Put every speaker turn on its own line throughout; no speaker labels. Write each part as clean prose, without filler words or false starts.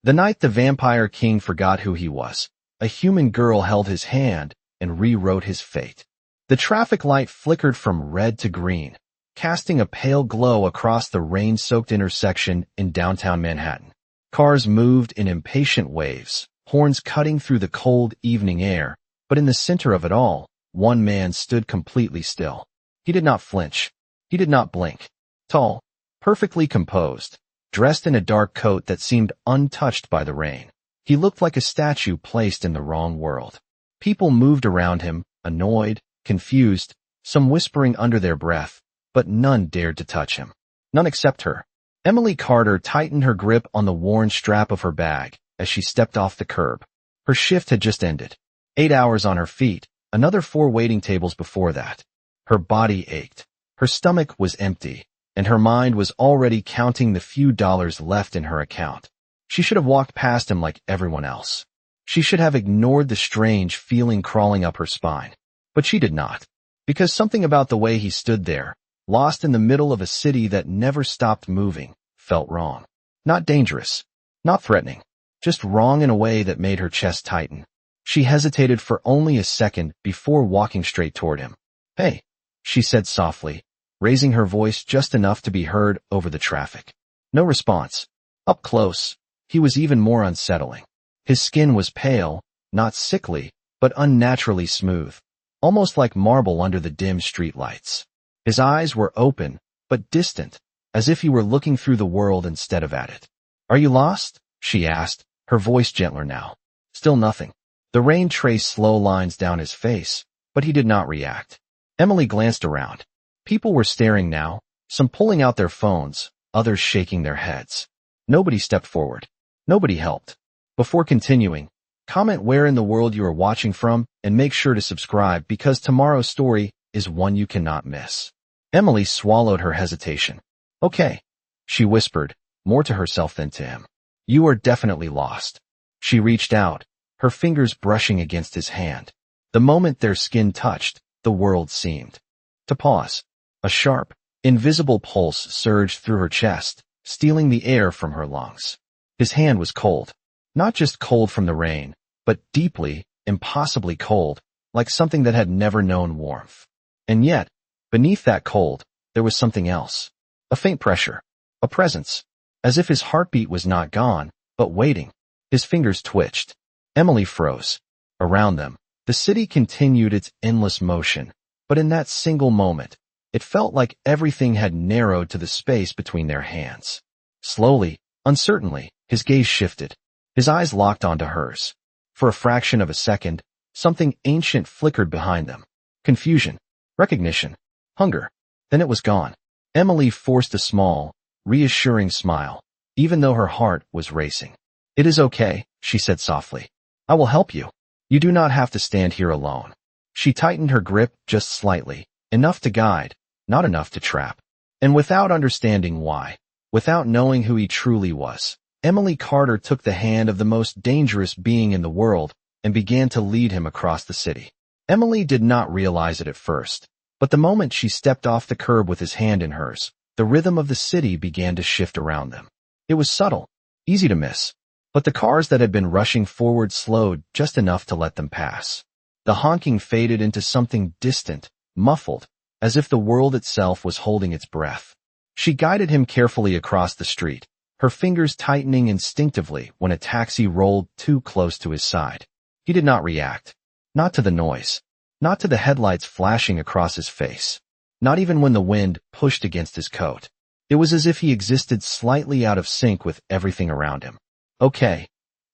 The night the vampire king forgot who he was, a human girl held his hand and rewrote his fate. The traffic light flickered from red to green, casting a pale glow across the rain-soaked intersection in downtown Manhattan. Cars moved in impatient waves, horns cutting through the cold evening air, but in the center of it all, one man stood completely still. He did not flinch. He did not blink. Tall, perfectly composed, dressed in a dark coat that seemed untouched by the rain. He looked like a statue placed in the wrong world. People moved around him, annoyed, confused, some whispering under their breath, but none dared to touch him. None except her. Emily Carter tightened her grip on the worn strap of her bag as she stepped off the curb. Her shift had just ended. 8 hours on her feet, another 4 waiting tables before that. Her body ached. Her stomach was empty, and her mind was already counting the few dollars left in her account. She should have walked past him like everyone else. She should have ignored the strange feeling crawling up her spine. But she did not. Because something about the way he stood there, lost in the middle of a city that never stopped moving, felt wrong. Not dangerous. Not threatening. Just wrong in a way that made her chest tighten. She hesitated for only a second before walking straight toward him. "Hey," she said softly, raising her voice just enough to be heard over the traffic. No response. Up close, he was even more unsettling. His skin was pale, not sickly, but unnaturally smooth, almost like marble under the dim street lights. His eyes were open, but distant, as if he were looking through the world instead of at it. "Are you lost?" she asked, her voice gentler now. Still nothing. The rain traced slow lines down his face, but he did not react. Emily glanced around. People were staring now, some pulling out their phones, others shaking their heads. Nobody stepped forward. Nobody helped. Before continuing, comment where in the world you are watching from and make sure to subscribe because tomorrow's story is one you cannot miss. Emily swallowed her hesitation. "Okay," she whispered, more to herself than to him. "You are definitely lost." She reached out, her fingers brushing against his hand. The moment their skin touched, the world seemed to pause. A sharp, invisible pulse surged through her chest, stealing the air from her lungs. His hand was cold. Not just cold from the rain, but deeply, impossibly cold, like something that had never known warmth. And yet, beneath that cold, there was something else. A faint pressure. A presence. As if his heartbeat was not gone, but waiting. His fingers twitched. Emily froze. Around them, the city continued its endless motion, but in that single moment, it felt like everything had narrowed to the space between their hands. Slowly, uncertainly, his gaze shifted. His eyes locked onto hers. For a fraction of a second, something ancient flickered behind them. Confusion, recognition, hunger. Then it was gone. Emily forced a small, reassuring smile, even though her heart was racing. "It is okay," she said softly. "I will help you. You do not have to stand here alone." She tightened her grip just slightly, enough to guide, not enough to trap. And without understanding why, without knowing who he truly was, Emily Carter took the hand of the most dangerous being in the world and began to lead him across the city. Emily did not realize it at first, but the moment she stepped off the curb with his hand in hers, the rhythm of the city began to shift around them. It was subtle, easy to miss, but the cars that had been rushing forward slowed just enough to let them pass. The honking faded into something distant, muffled, as if the world itself was holding its breath. She guided him carefully across the street, her fingers tightening instinctively when a taxi rolled too close to his side. He did not react. Not to the noise. Not to the headlights flashing across his face. Not even when the wind pushed against his coat. It was as if he existed slightly out of sync with everything around him. "Okay,"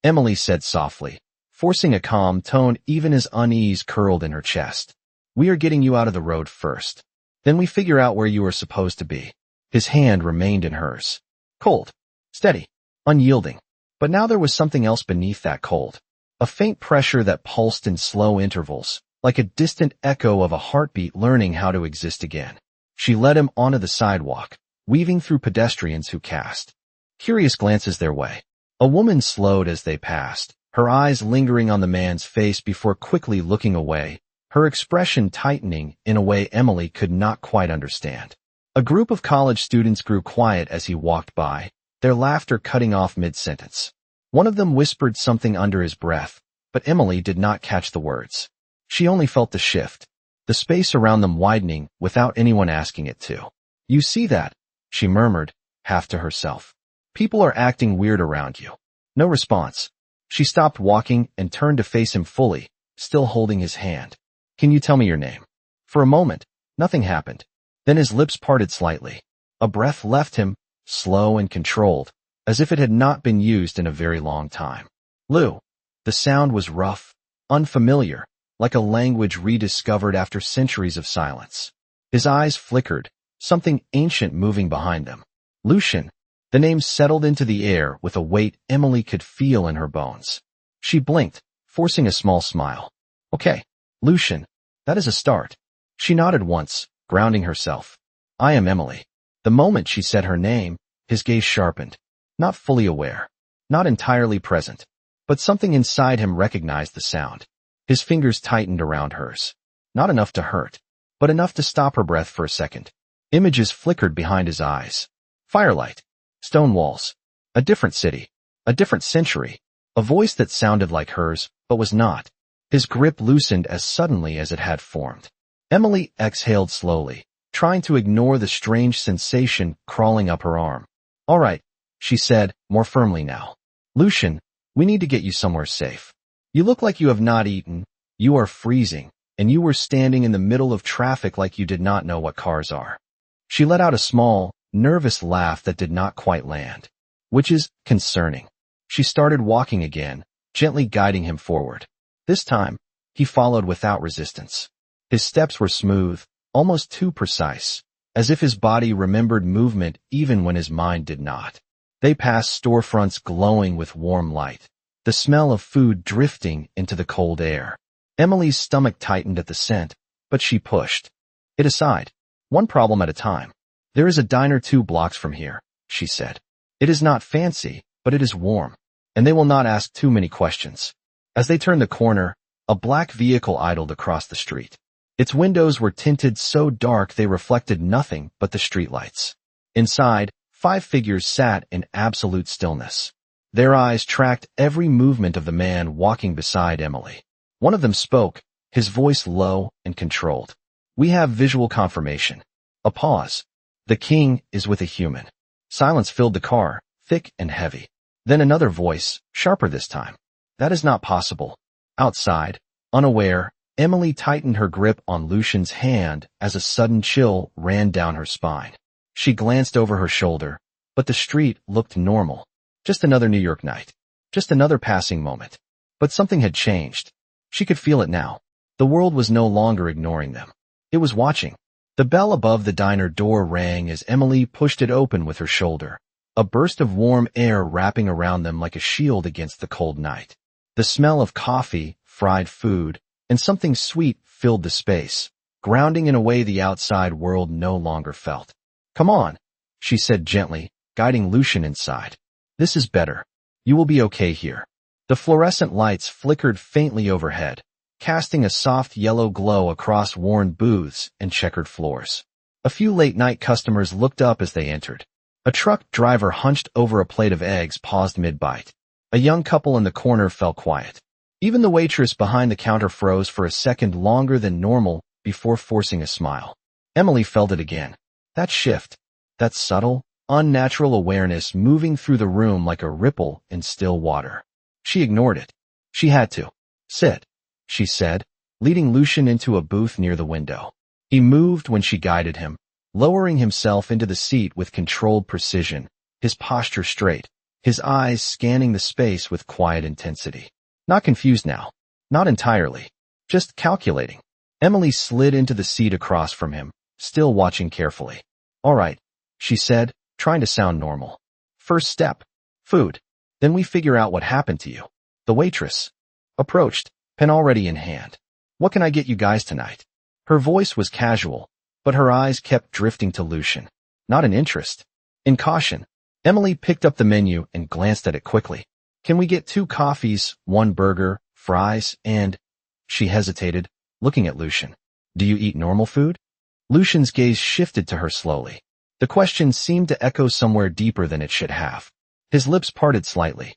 Emily said softly, forcing a calm tone even as unease curled in her chest. "We are getting you out of the road first. Then we figure out where you are supposed to be." His hand remained in hers. Cold. Steady. Unyielding. But now there was something else beneath that cold. A faint pressure that pulsed in slow intervals, like a distant echo of a heartbeat learning how to exist again. She led him onto the sidewalk, weaving through pedestrians who cast curious glances their way. A woman slowed as they passed, her eyes lingering on the man's face before quickly looking away, her expression tightening in a way Emily could not quite understand. A group of college students grew quiet as he walked by, their laughter cutting off mid-sentence. One of them whispered something under his breath, but Emily did not catch the words. She only felt the shift, the space around them widening without anyone asking it to. "You see that?" she murmured, half to herself. "People are acting weird around you." No response. She stopped walking and turned to face him fully, still holding his hand. "Can you tell me your name?" For a moment, nothing happened. Then his lips parted slightly. A breath left him, slow and controlled, as if it had not been used in a very long time. "Lou." The sound was rough, unfamiliar, like a language rediscovered after centuries of silence. His eyes flickered, something ancient moving behind them. "Lucian." The name settled into the air with a weight Emily could feel in her bones. She blinked, forcing a small smile. "Okay, Lucian, that is a start." She nodded once, grounding herself. "I am Emily." The moment she said her name, his gaze sharpened. Not fully aware, not entirely present, but something inside him recognized the sound. His fingers tightened around hers. Not enough to hurt, but enough to stop her breath for a second. Images flickered behind his eyes. Firelight. Stone walls. A different city. A different century. A voice that sounded like hers, but was not. His grip loosened as suddenly as it had formed. Emily exhaled slowly, trying to ignore the strange sensation crawling up her arm. "All right," she said, more firmly now. "Lucian, we need to get you somewhere safe. You look like you have not eaten, you are freezing, and you were standing in the middle of traffic like you did not know what cars are." She let out a small, nervous laugh that did not quite land, which is concerning. She started walking again, gently guiding him forward. This time, he followed without resistance. His steps were smooth, almost too precise, as if his body remembered movement even when his mind did not. They passed storefronts glowing with warm light, the smell of food drifting into the cold air. Emily's stomach tightened at the scent, but she pushed it aside, one problem at a time. "There is a diner 2 blocks from here," she said. "It is not fancy, but it is warm, and they will not ask too many questions." As they turned the corner, a black vehicle idled across the street. Its windows were tinted so dark they reflected nothing but the streetlights. Inside, 5 figures sat in absolute stillness. Their eyes tracked every movement of the man walking beside Emily. One of them spoke, his voice low and controlled. "We have visual confirmation." A pause. "The king is with a human." Silence filled the car, thick and heavy. Then another voice, sharper this time. "That is not possible." Outside, unaware, Emily tightened her grip on Lucian's hand as a sudden chill ran down her spine. She glanced over her shoulder, but the street looked normal. Just another New York night. Just another passing moment. But something had changed. She could feel it now. The world was no longer ignoring them. It was watching. The bell above the diner door rang as Emily pushed it open with her shoulder, a burst of warm air wrapping around them like a shield against the cold night. The smell of coffee, fried food, and something sweet filled the space, grounding in a way the outside world no longer felt. "Come on," she said gently, guiding Lucian inside. "This is better. You will be okay here." The fluorescent lights flickered faintly overhead, casting a soft yellow glow across worn booths and checkered floors. A few late-night customers looked up as they entered. A truck driver hunched over a plate of eggs paused mid-bite. A young couple in the corner fell quiet. Even the waitress behind the counter froze for a second longer than normal before forcing a smile. Emily felt it again. That shift, that subtle, unnatural awareness moving through the room like a ripple in still water. She ignored it. She had to. "Sit," she said, leading Lucian into a booth near the window. He moved when she guided him, lowering himself into the seat with controlled precision, his posture straight, his eyes scanning the space with quiet intensity. Not confused now. Not entirely. Just calculating. Emily slid into the seat across from him, still watching carefully. "All right," she said, trying to sound normal. "First step. Food. Then we figure out what happened to you." The waitress approached, pen already in hand. "What can I get you guys tonight?" Her voice was casual, but her eyes kept drifting to Lucian. Not in interest. In caution. Emily picked up the menu and glanced at it quickly. "Can we get 2 coffees, 1 burger, fries, and—" She hesitated, looking at Lucian. "Do you eat normal food?" Lucian's gaze shifted to her slowly. The question seemed to echo somewhere deeper than it should have. His lips parted slightly.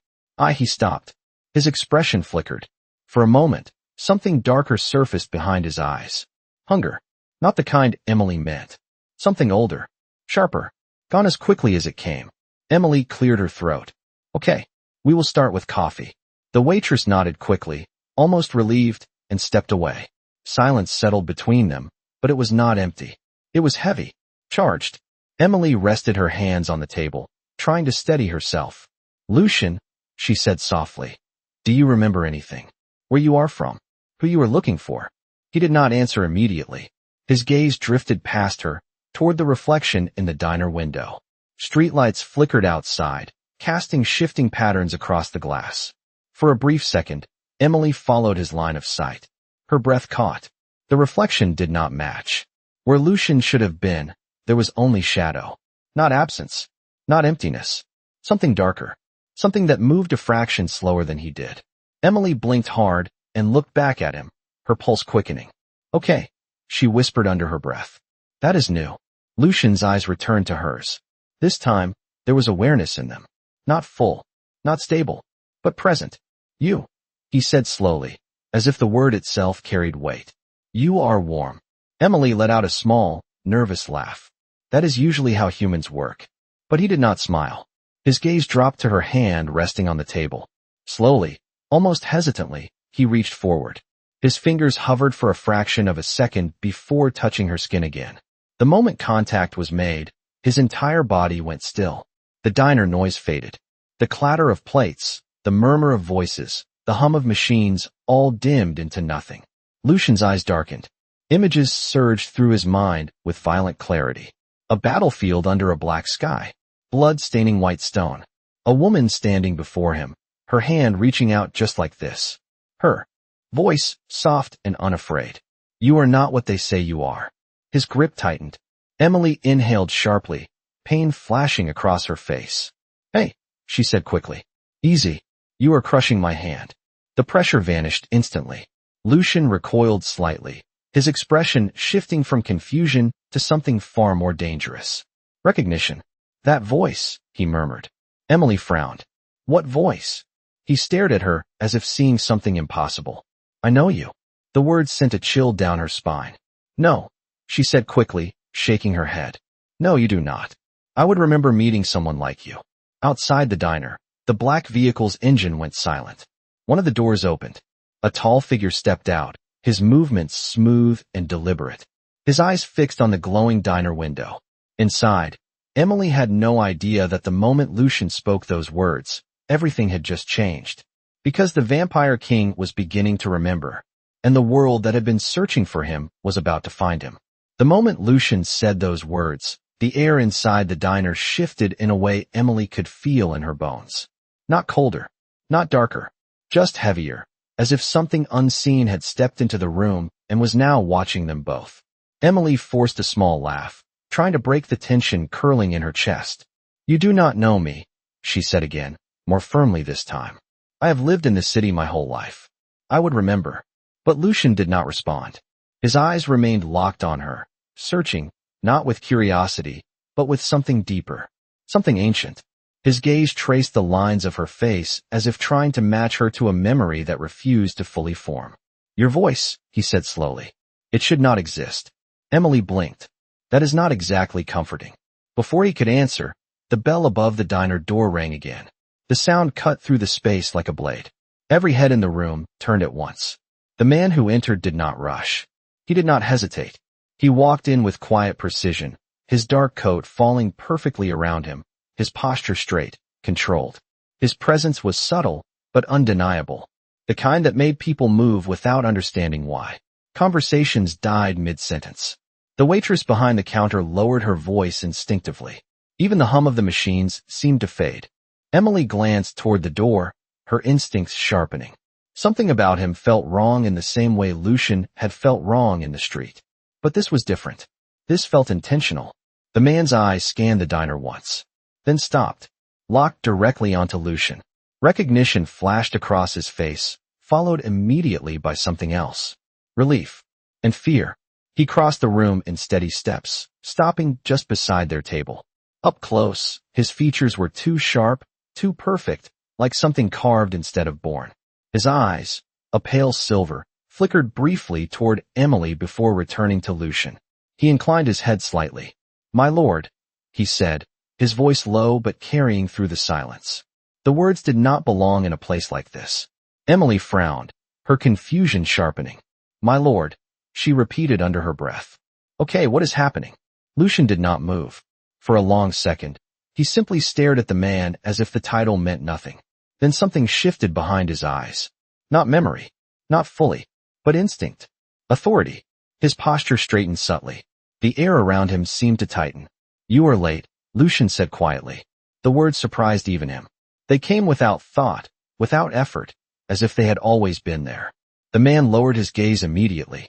He stopped. His expression flickered. For a moment, something darker surfaced behind his eyes. Hunger. Not the kind Emily meant. Something older. Sharper. Gone as quickly as it came. Emily cleared her throat. Okay, we will start with coffee. The waitress nodded quickly, almost relieved, and stepped away. Silence settled between them, but it was not empty. It was heavy. Charged. Emily rested her hands on the table, trying to steady herself. Lucian, she said softly. Do you remember anything? Where you are from? Who you were looking for? He did not answer immediately. His gaze drifted past her, toward the reflection in the diner window. Streetlights flickered outside, casting shifting patterns across the glass. For a brief second, Emily followed his line of sight. Her breath caught. The reflection did not match. Where Lucian should have been, there was only shadow. Not absence. Not emptiness. Something darker. Something that moved a fraction slower than he did. Emily blinked hard and looked back at him, her pulse quickening. Okay, she whispered under her breath. That is new. Lucian's eyes returned to hers. This time, there was awareness in them. Not full, not stable, but present. You, he said slowly, as if the word itself carried weight. You are warm. Emily let out a small, nervous laugh. That is usually how humans work. But he did not smile. His gaze dropped to her hand resting on the table. Slowly, almost hesitantly, he reached forward. His fingers hovered for a fraction of a second before touching her skin again. The moment contact was made, his entire body went still. The diner noise faded. The clatter of plates, the murmur of voices, the hum of machines, all dimmed into nothing. Lucian's eyes darkened. Images surged through his mind with violent clarity. A battlefield under a black sky. Blood staining white stone. A woman standing before him, her hand reaching out just like this. Her voice, soft and unafraid. You are not what they say you are. His grip tightened. Emily inhaled sharply, pain flashing across her face. Hey, she said quickly. Easy. You are crushing my hand. The pressure vanished instantly. Lucian recoiled slightly, his expression shifting from confusion to something far more dangerous. Recognition. That voice, he murmured. Emily frowned. What voice? He stared at her as if seeing something impossible. I know you. The words sent a chill down her spine. No, she said quickly, shaking her head. No, you do not. I would remember meeting someone like you. Outside the diner, the black vehicle's engine went silent. One of the doors opened. A tall figure stepped out, his movements smooth and deliberate. His eyes fixed on the glowing diner window. Inside, Emily had no idea that the moment Lucian spoke those words, everything had just changed. Because the Vampire King was beginning to remember, and the world that had been searching for him was about to find him. The moment Lucian said those words, the air inside the diner shifted in a way Emily could feel in her bones. Not colder, not darker, just heavier, as if something unseen had stepped into the room and was now watching them both. Emily forced a small laugh, trying to break the tension curling in her chest. You do not know me, she said again, more firmly this time. I have lived in this city my whole life. I would remember. But Lucian did not respond. His eyes remained locked on her, searching, not with curiosity, but with something deeper, something ancient. His gaze traced the lines of her face as if trying to match her to a memory that refused to fully form. Your voice, he said slowly. It should not exist. Emily blinked. That is not exactly comforting. Before he could answer, the bell above the diner door rang again. The sound cut through the space like a blade. Every head in the room turned at once. The man who entered did not rush. He did not hesitate. He walked in with quiet precision, his dark coat falling perfectly around him, his posture straight, controlled. His presence was subtle, but undeniable, the kind that made people move without understanding why. Conversations died mid-sentence. The waitress behind the counter lowered her voice instinctively. Even the hum of the machines seemed to fade. Emily glanced toward the door, her instincts sharpening. Something about him felt wrong in the same way Lucian had felt wrong in the street. But this was different. This felt intentional. The man's eyes scanned the diner once, then stopped, locked directly onto Lucian. Recognition flashed across his face, followed immediately by something else. Relief and fear. He crossed the room in steady steps, stopping just beside their table. Up close, his features were too sharp, too perfect, like something carved instead of born. His eyes, a pale silver, flickered briefly toward Emily before returning to Lucian. He inclined his head slightly. "My lord," he said, his voice low but carrying through the silence. The words did not belong in a place like this. Emily frowned, her confusion sharpening. "My lord," she repeated under her breath. "Okay, what is happening?" Lucian did not move. For a long second, he simply stared at the man as if the title meant nothing. Then something shifted behind his eyes. Not memory, not fully, but instinct. Authority. His posture straightened subtly. The air around him seemed to tighten. "You are late," Lucian said quietly. The words surprised even him. They came without thought, without effort, as if they had always been there. The man lowered his gaze immediately.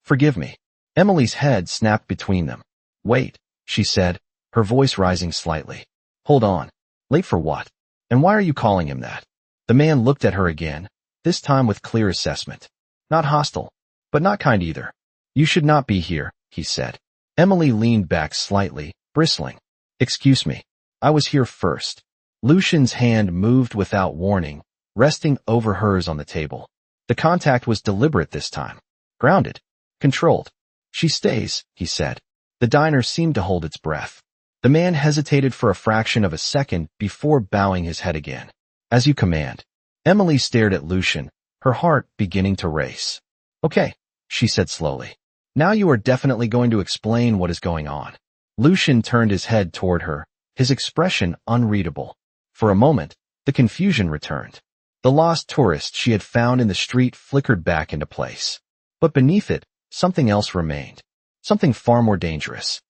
"Forgive me." Emily's head snapped between them. "Wait," she said, her voice rising slightly. "Hold on. Late for what? And why are you calling him that?" The man looked at her again, this time with clear assessment. Not hostile, but not kind either. "You should not be here," he said. Emily leaned back slightly, bristling. "Excuse me. I was here first." Lucian's hand moved without warning, resting over hers on the table. The contact was deliberate this time. Grounded. Controlled. "She stays," he said. The diner seemed to hold its breath. The man hesitated for a fraction of a second before bowing his head again. "As you command." Emily stared at Lucian, her heart beginning to race. "Okay," she said slowly. "Now you are definitely going to explain what is going on." Lucian turned his head toward her, his expression unreadable. For a moment, the confusion returned. The lost tourist she had found in the street flickered back into place. But beneath it, something else remained. Something far more dangerous.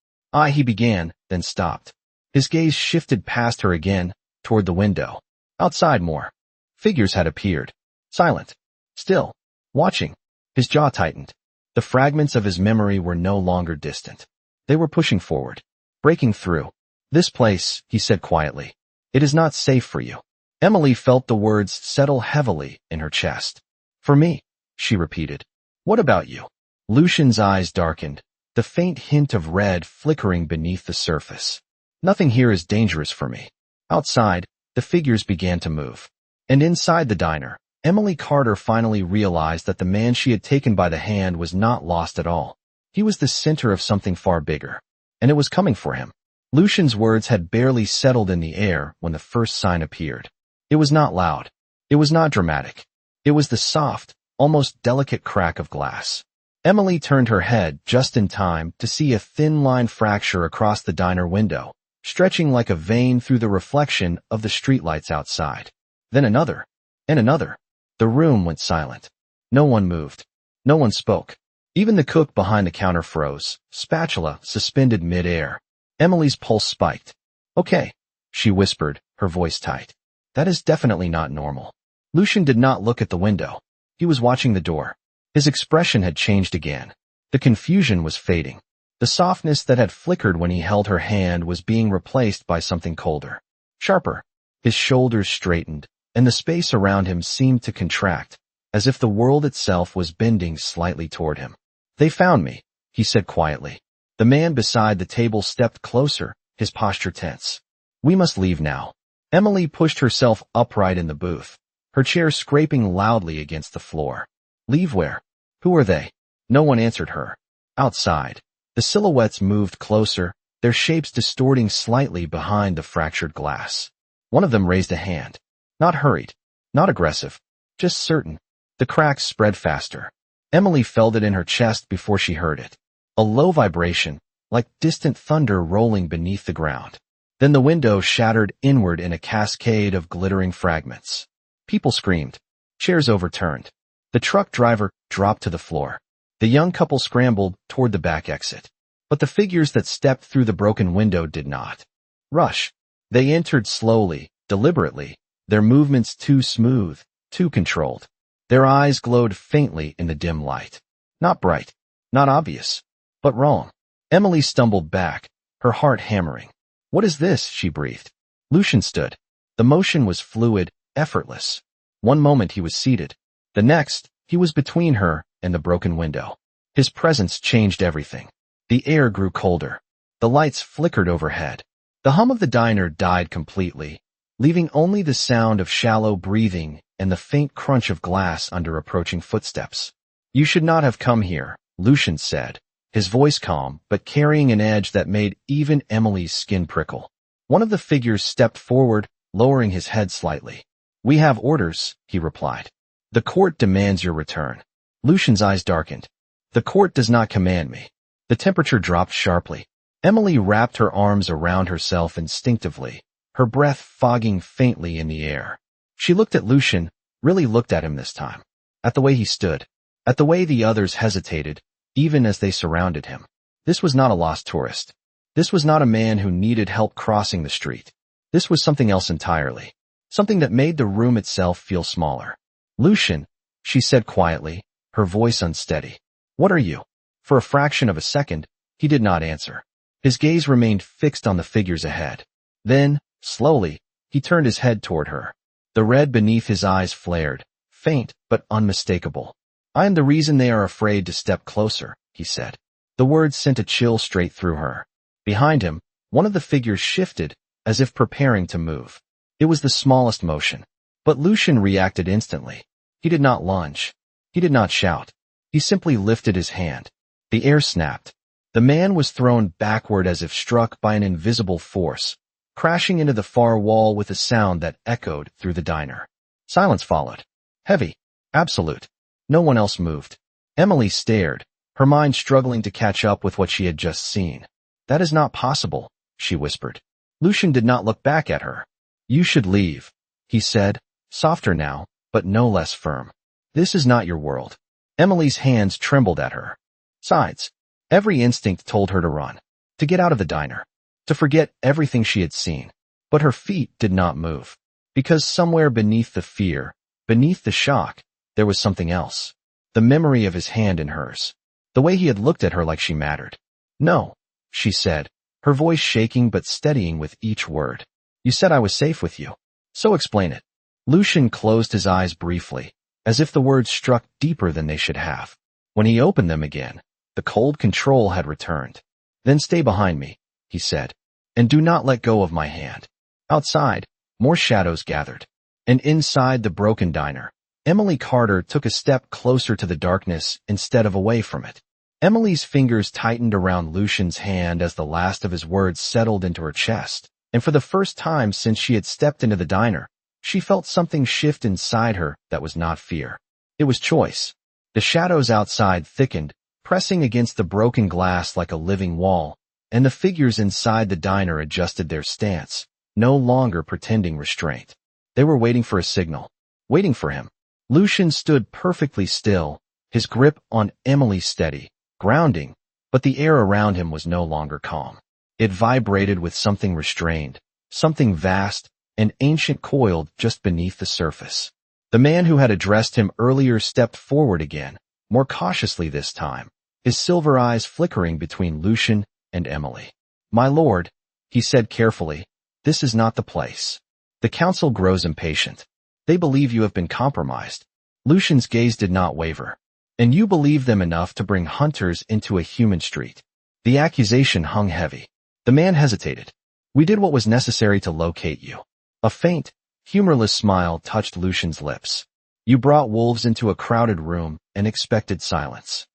He began, then stopped. His gaze shifted past her again, toward the window. Outside more. Figures had appeared. Silent. Still. Watching. His jaw tightened. The fragments of his memory were no longer distant. They were pushing forward. Breaking through. "This place," he said quietly. "It is not safe for you." Emily felt the words settle heavily in her chest. "For me," she repeated. "What about you?" Lucian's eyes darkened, the faint hint of red flickering beneath the surface. "Nothing here is dangerous for me." Outside, the figures began to move. And inside the diner, Emily Carter finally realized that the man she had taken by the hand was not lost at all. He was the center of something far bigger. And it was coming for him. Lucian's words had barely settled in the air when the first sign appeared. It was not loud. It was not dramatic. It was the soft, almost delicate crack of glass. Emily turned her head just in time to see a thin line fracture across the diner window, stretching like a vein through the reflection of the streetlights outside. Then another, and another. The room went silent. No one moved. No one spoke. Even the cook behind the counter froze, spatula suspended mid-air. Emily's pulse spiked. "Okay," she whispered, her voice tight. "That is definitely not normal." Lucian did not look at the window. He was watching the door. His expression had changed again. The confusion was fading. The softness that had flickered when he held her hand was being replaced by something colder. Sharper. His shoulders straightened, and the space around him seemed to contract, as if the world itself was bending slightly toward him. "They found me," he said quietly. The man beside the table stepped closer, his posture tense. "We must leave now." Emily pushed herself upright in the booth, her chair scraping loudly against the floor. "Leave where? Who are they?" No one answered her. Outside, the silhouettes moved closer, their shapes distorting slightly behind the fractured glass. One of them raised a hand. Not hurried, not aggressive, just certain. The cracks spread faster. Emily felt it in her chest before she heard it. A low vibration, like distant thunder rolling beneath the ground. Then the window shattered inward in a cascade of glittering fragments. People screamed. Chairs overturned. The truck driver dropped to the floor. The young couple scrambled toward the back exit. But the figures that stepped through the broken window did not rush. They entered slowly, deliberately, their movements too smooth, too controlled. Their eyes glowed faintly in the dim light. Not bright, not obvious, but wrong. Emily stumbled back, her heart hammering. "What is this?" she breathed. Lucian stood. The motion was fluid, effortless. One moment he was seated. The next, he was between her and the broken window. His presence changed everything. The air grew colder. The lights flickered overhead. The hum of the diner died completely, leaving only the sound of shallow breathing and the faint crunch of glass under approaching footsteps. "You should not have come here," Lucian said, his voice calm but carrying an edge that made even Emily's skin prickle. One of the figures stepped forward, lowering his head slightly. "We have orders," he replied. "The court demands your return." Lucian's eyes darkened. "The court does not command me." The temperature dropped sharply. Emily wrapped her arms around herself instinctively, her breath fogging faintly in the air. She looked at Lucian, really looked at him this time. At the way he stood. At the way the others hesitated, even as they surrounded him. This was not a lost tourist. This was not a man who needed help crossing the street. This was something else entirely. Something that made the room itself feel smaller. "Lucian," she said quietly, her voice unsteady. "What are you?" For a fraction of a second, he did not answer. His gaze remained fixed on the figures ahead. Then, slowly, he turned his head toward her. The red beneath his eyes flared, faint but unmistakable. "I am the reason they are afraid to step closer," he said. The words sent a chill straight through her. Behind him, one of the figures shifted, as if preparing to move. It was the smallest motion. But Lucian reacted instantly. He did not lunge. He did not shout. He simply lifted his hand. The air snapped. The man was thrown backward as if struck by an invisible force, crashing into the far wall with a sound that echoed through the diner. Silence followed. Heavy. Absolute. No one else moved. Emily stared, her mind struggling to catch up with what she had just seen. "That is not possible," she whispered. Lucian did not look back at her. "You should leave," he said, softer now, but no less firm. "This is not your world." Emily's hands trembled at her sides. Every instinct told her to run, to get out of the diner, to forget everything she had seen. But her feet did not move, because somewhere beneath the fear, beneath the shock, there was something else. The memory of his hand in hers. The way he had looked at her like she mattered. "No," she said, her voice shaking but steadying with each word. "You said I was safe with you. So explain it." Lucian closed his eyes briefly, as if the words struck deeper than they should have. When he opened them again, the cold control had returned. "Then stay behind me," he said, "and do not let go of my hand." Outside, more shadows gathered. And inside the broken diner, Emily Carter took a step closer to the darkness instead of away from it. Emily's fingers tightened around Lucian's hand as the last of his words settled into her chest, and for the first time since she had stepped into the diner, she felt something shift inside her that was not fear. It was choice. The shadows outside thickened, pressing against the broken glass like a living wall, and the figures inside the diner adjusted their stance, no longer pretending restraint. They were waiting for a signal. Waiting for him. Lucian stood perfectly still, his grip on Emily steady, grounding, but the air around him was no longer calm. It vibrated with something restrained, something vast and ancient coiled just beneath the surface. The man who had addressed him earlier stepped forward again, more cautiously this time, his silver eyes flickering between Lucian and Emily. "My lord," he said carefully, "this is not the place." The council grows impatient. They believe you have been compromised. Lucian's gaze did not waver. "And you believe them enough to bring hunters into a human street." The accusation hung heavy. The man hesitated. "We did what was necessary to locate you." A faint, humorless smile touched Lucian's lips. "You brought wolves into a crowded room and expected silence."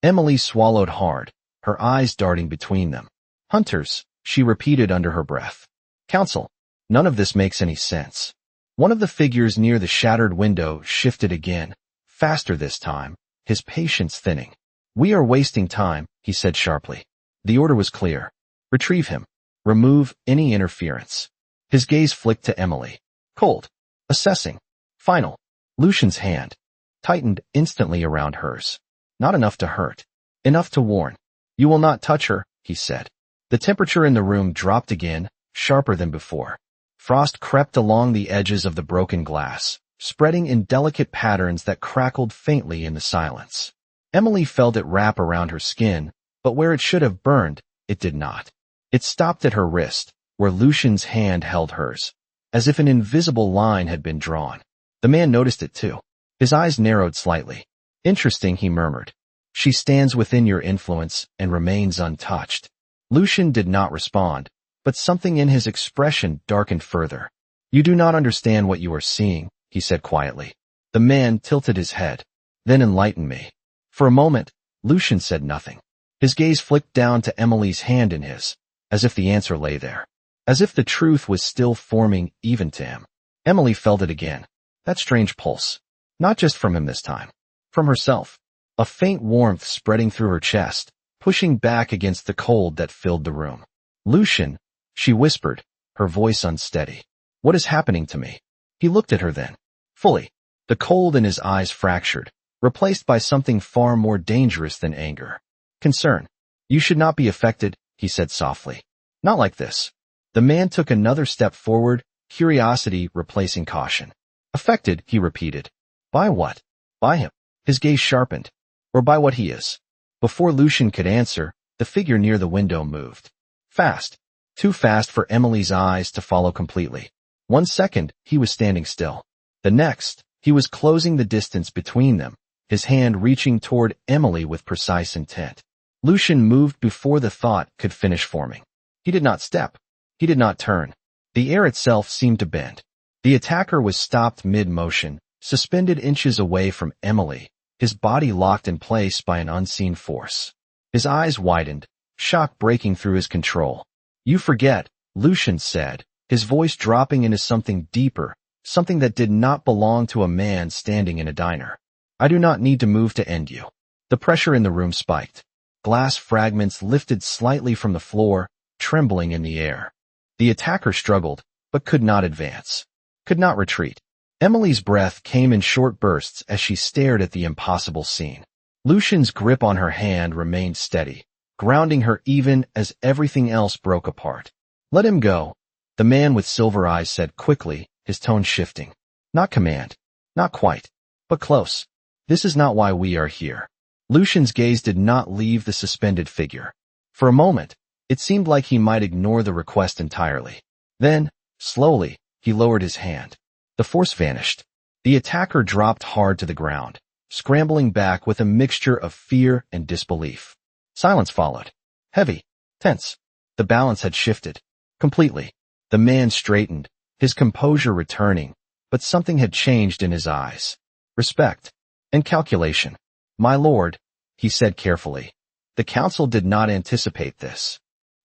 Emily swallowed hard, her eyes darting between them. "Hunters," she repeated under her breath. "Council, none of this makes any sense." One of the figures near the shattered window shifted again, faster this time, his patience thinning. "We are wasting time," he said sharply. The order was clear. Retrieve him. Remove any interference. His gaze flicked to Emily. Cold. Assessing. Final. Lucian's hand tightened instantly around hers. Not enough to hurt. Enough to warn. "You will not touch her," he said. The temperature in the room dropped again, sharper than before. Frost crept along the edges of the broken glass, spreading in delicate patterns that crackled faintly in the silence. Emily felt it wrap around her skin, but where it should have burned, it did not. It stopped at her wrist, where Lucian's hand held hers, as if an invisible line had been drawn. The man noticed it too. His eyes narrowed slightly. "Interesting," he murmured. "She stands within your influence and remains untouched." Lucian did not respond, but something in his expression darkened further. You do not understand what you are seeing, he said quietly. The man tilted his head. Then enlighten me. For a moment, Lucian said nothing. His gaze flicked down to Emily's hand in his, as if the answer lay there. As if the truth was still forming even to him. Emily felt it again. That strange pulse. Not just from him this time. From herself. A faint warmth spreading through her chest, pushing back against the cold that filled the room. Lucian, she whispered, her voice unsteady. What is happening to me? He looked at her then. Fully. The cold in his eyes fractured, replaced by something far more dangerous than anger. Concern. You should not be affected, he said softly. Not like this. The man took another step forward, curiosity replacing caution. Affected, he repeated. By what? By him. His gaze sharpened. Or by what he is. Before Lucian could answer, the figure near the window moved. Fast. Too fast for Emily's eyes to follow completely. 1 second, he was standing still. The next, he was closing the distance between them, his hand reaching toward Emily with precise intent. Lucian moved before the thought could finish forming. He did not step. He did not turn. The air itself seemed to bend. The attacker was stopped mid-motion, suspended inches away from Emily, his body locked in place by an unseen force. His eyes widened, shock breaking through his control. You forget, Lucian said, his voice dropping into something deeper, something that did not belong to a man standing in a diner. I do not need to move to end you. The pressure in the room spiked. Glass fragments lifted slightly from the floor, trembling in the air. The attacker struggled, but could not advance. Could not retreat. Emily's breath came in short bursts as she stared at the impossible scene. Lucian's grip on her hand remained steady, grounding her even as everything else broke apart. Let him go, the man with silver eyes said quickly, his tone shifting. Not command. Not quite. But close. This is not why we are here. Lucian's gaze did not leave the suspended figure. For a moment, it seemed like he might ignore the request entirely. Then, slowly, he lowered his hand. The force vanished. The attacker dropped hard to the ground, scrambling back with a mixture of fear and disbelief. Silence followed. Heavy. Tense. The balance had shifted. Completely. The man straightened, his composure returning, but something had changed in his eyes. Respect. And calculation. My lord, he said carefully. The council did not anticipate this.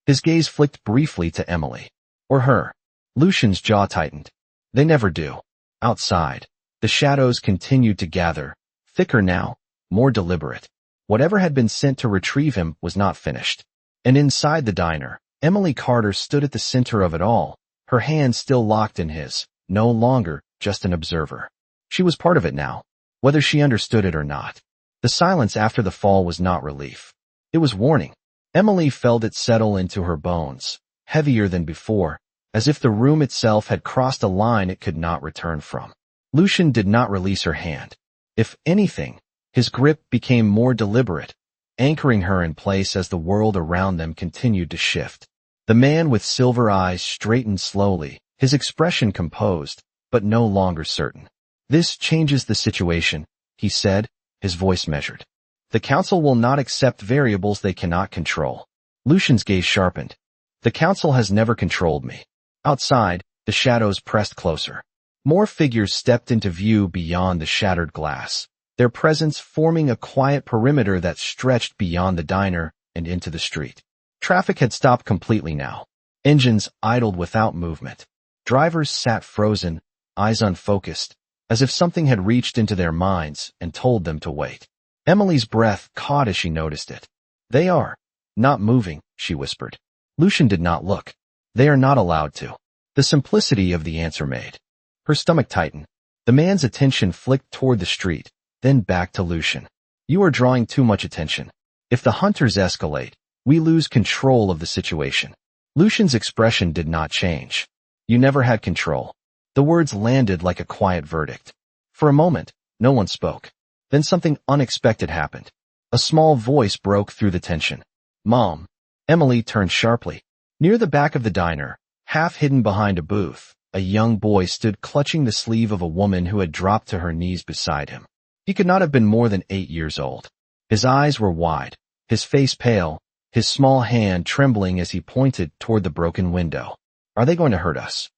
His gaze flicked briefly to Emily. Or her. Lucian's jaw tightened. They never do. Outside, the shadows continued to gather, thicker now, more deliberate. Whatever had been sent to retrieve him was not finished. And inside the diner, Emily Carter stood at the center of it all, her hand still locked in his, no longer just an observer. She was part of it now, whether she understood it or not. The silence after the fall was not relief. It was warning. Emily felt it settle into her bones, heavier than before, as if the room itself had crossed a line it could not return from. Lucian did not release her hand. If anything, his grip became more deliberate, anchoring her in place as the world around them continued to shift. The man with silver eyes straightened slowly, his expression composed, but no longer certain. This changes the situation, he said, his voice measured. The council will not accept variables they cannot control. Lucian's gaze sharpened. The council has never controlled me. Outside, the shadows pressed closer. More figures stepped into view beyond the shattered glass, their presence forming a quiet perimeter that stretched beyond the diner and into the street. Traffic had stopped completely now. Engines idled without movement. Drivers sat frozen, eyes unfocused, as if something had reached into their minds and told them to wait. Emily's breath caught as she noticed it. They are not moving, she whispered. Lucian did not look. They are not allowed to. The simplicity of the answer made her stomach tighten. The man's attention flicked toward the street, then back to Lucian. You are drawing too much attention. If the hunters escalate, we lose control of the situation. Lucian's expression did not change. You never had control. The words landed like a quiet verdict. For a moment, no one spoke. Then something unexpected happened. A small voice broke through the tension. Mom. Emily turned sharply. Near the back of the diner, half hidden behind a booth, a young boy stood clutching the sleeve of a woman who had dropped to her knees beside him. He could not have been more than 8 years old. His eyes were wide, his face pale, his small hand trembling as he pointed toward the broken window. Are they going to hurt us?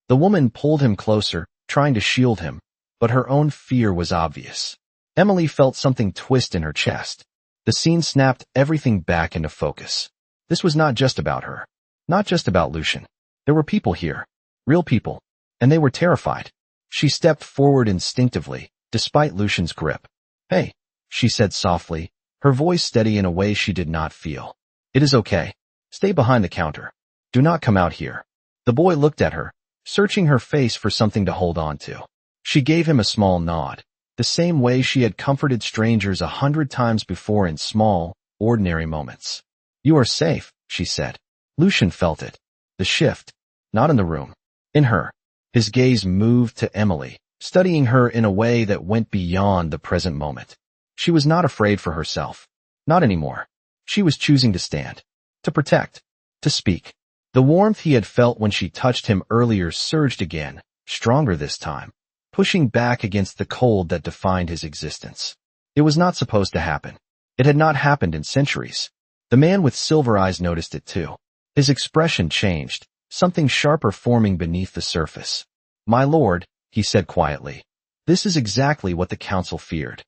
The woman pulled him closer, trying to shield him, but her own fear was obvious. Emily felt something twist in her chest. The scene snapped everything back into focus. This was not just about her. Not just about Lucian. There were people here. Real people. And they were terrified. She stepped forward instinctively, despite Lucian's grip. "Hey," she said softly, her voice steady in a way she did not feel. "It is okay. Stay behind the counter. Do not come out here." The boy looked at her, searching her face for something to hold on to. She gave him a small nod, the same way she had comforted strangers 100 times before in small, ordinary moments. "You are safe," she said. Lucian felt it. The shift. Not in the room. In her. His gaze moved to Emily, studying her in a way that went beyond the present moment. She was not afraid for herself. Not anymore. She was choosing to stand. To protect. To speak. The warmth he had felt when she touched him earlier surged again, stronger this time, pushing back against the cold that defined his existence. It was not supposed to happen. It had not happened in centuries. The man with silver eyes noticed it too. His expression changed, something sharper forming beneath the surface. "My lord," he said quietly, "this is exactly what the council feared."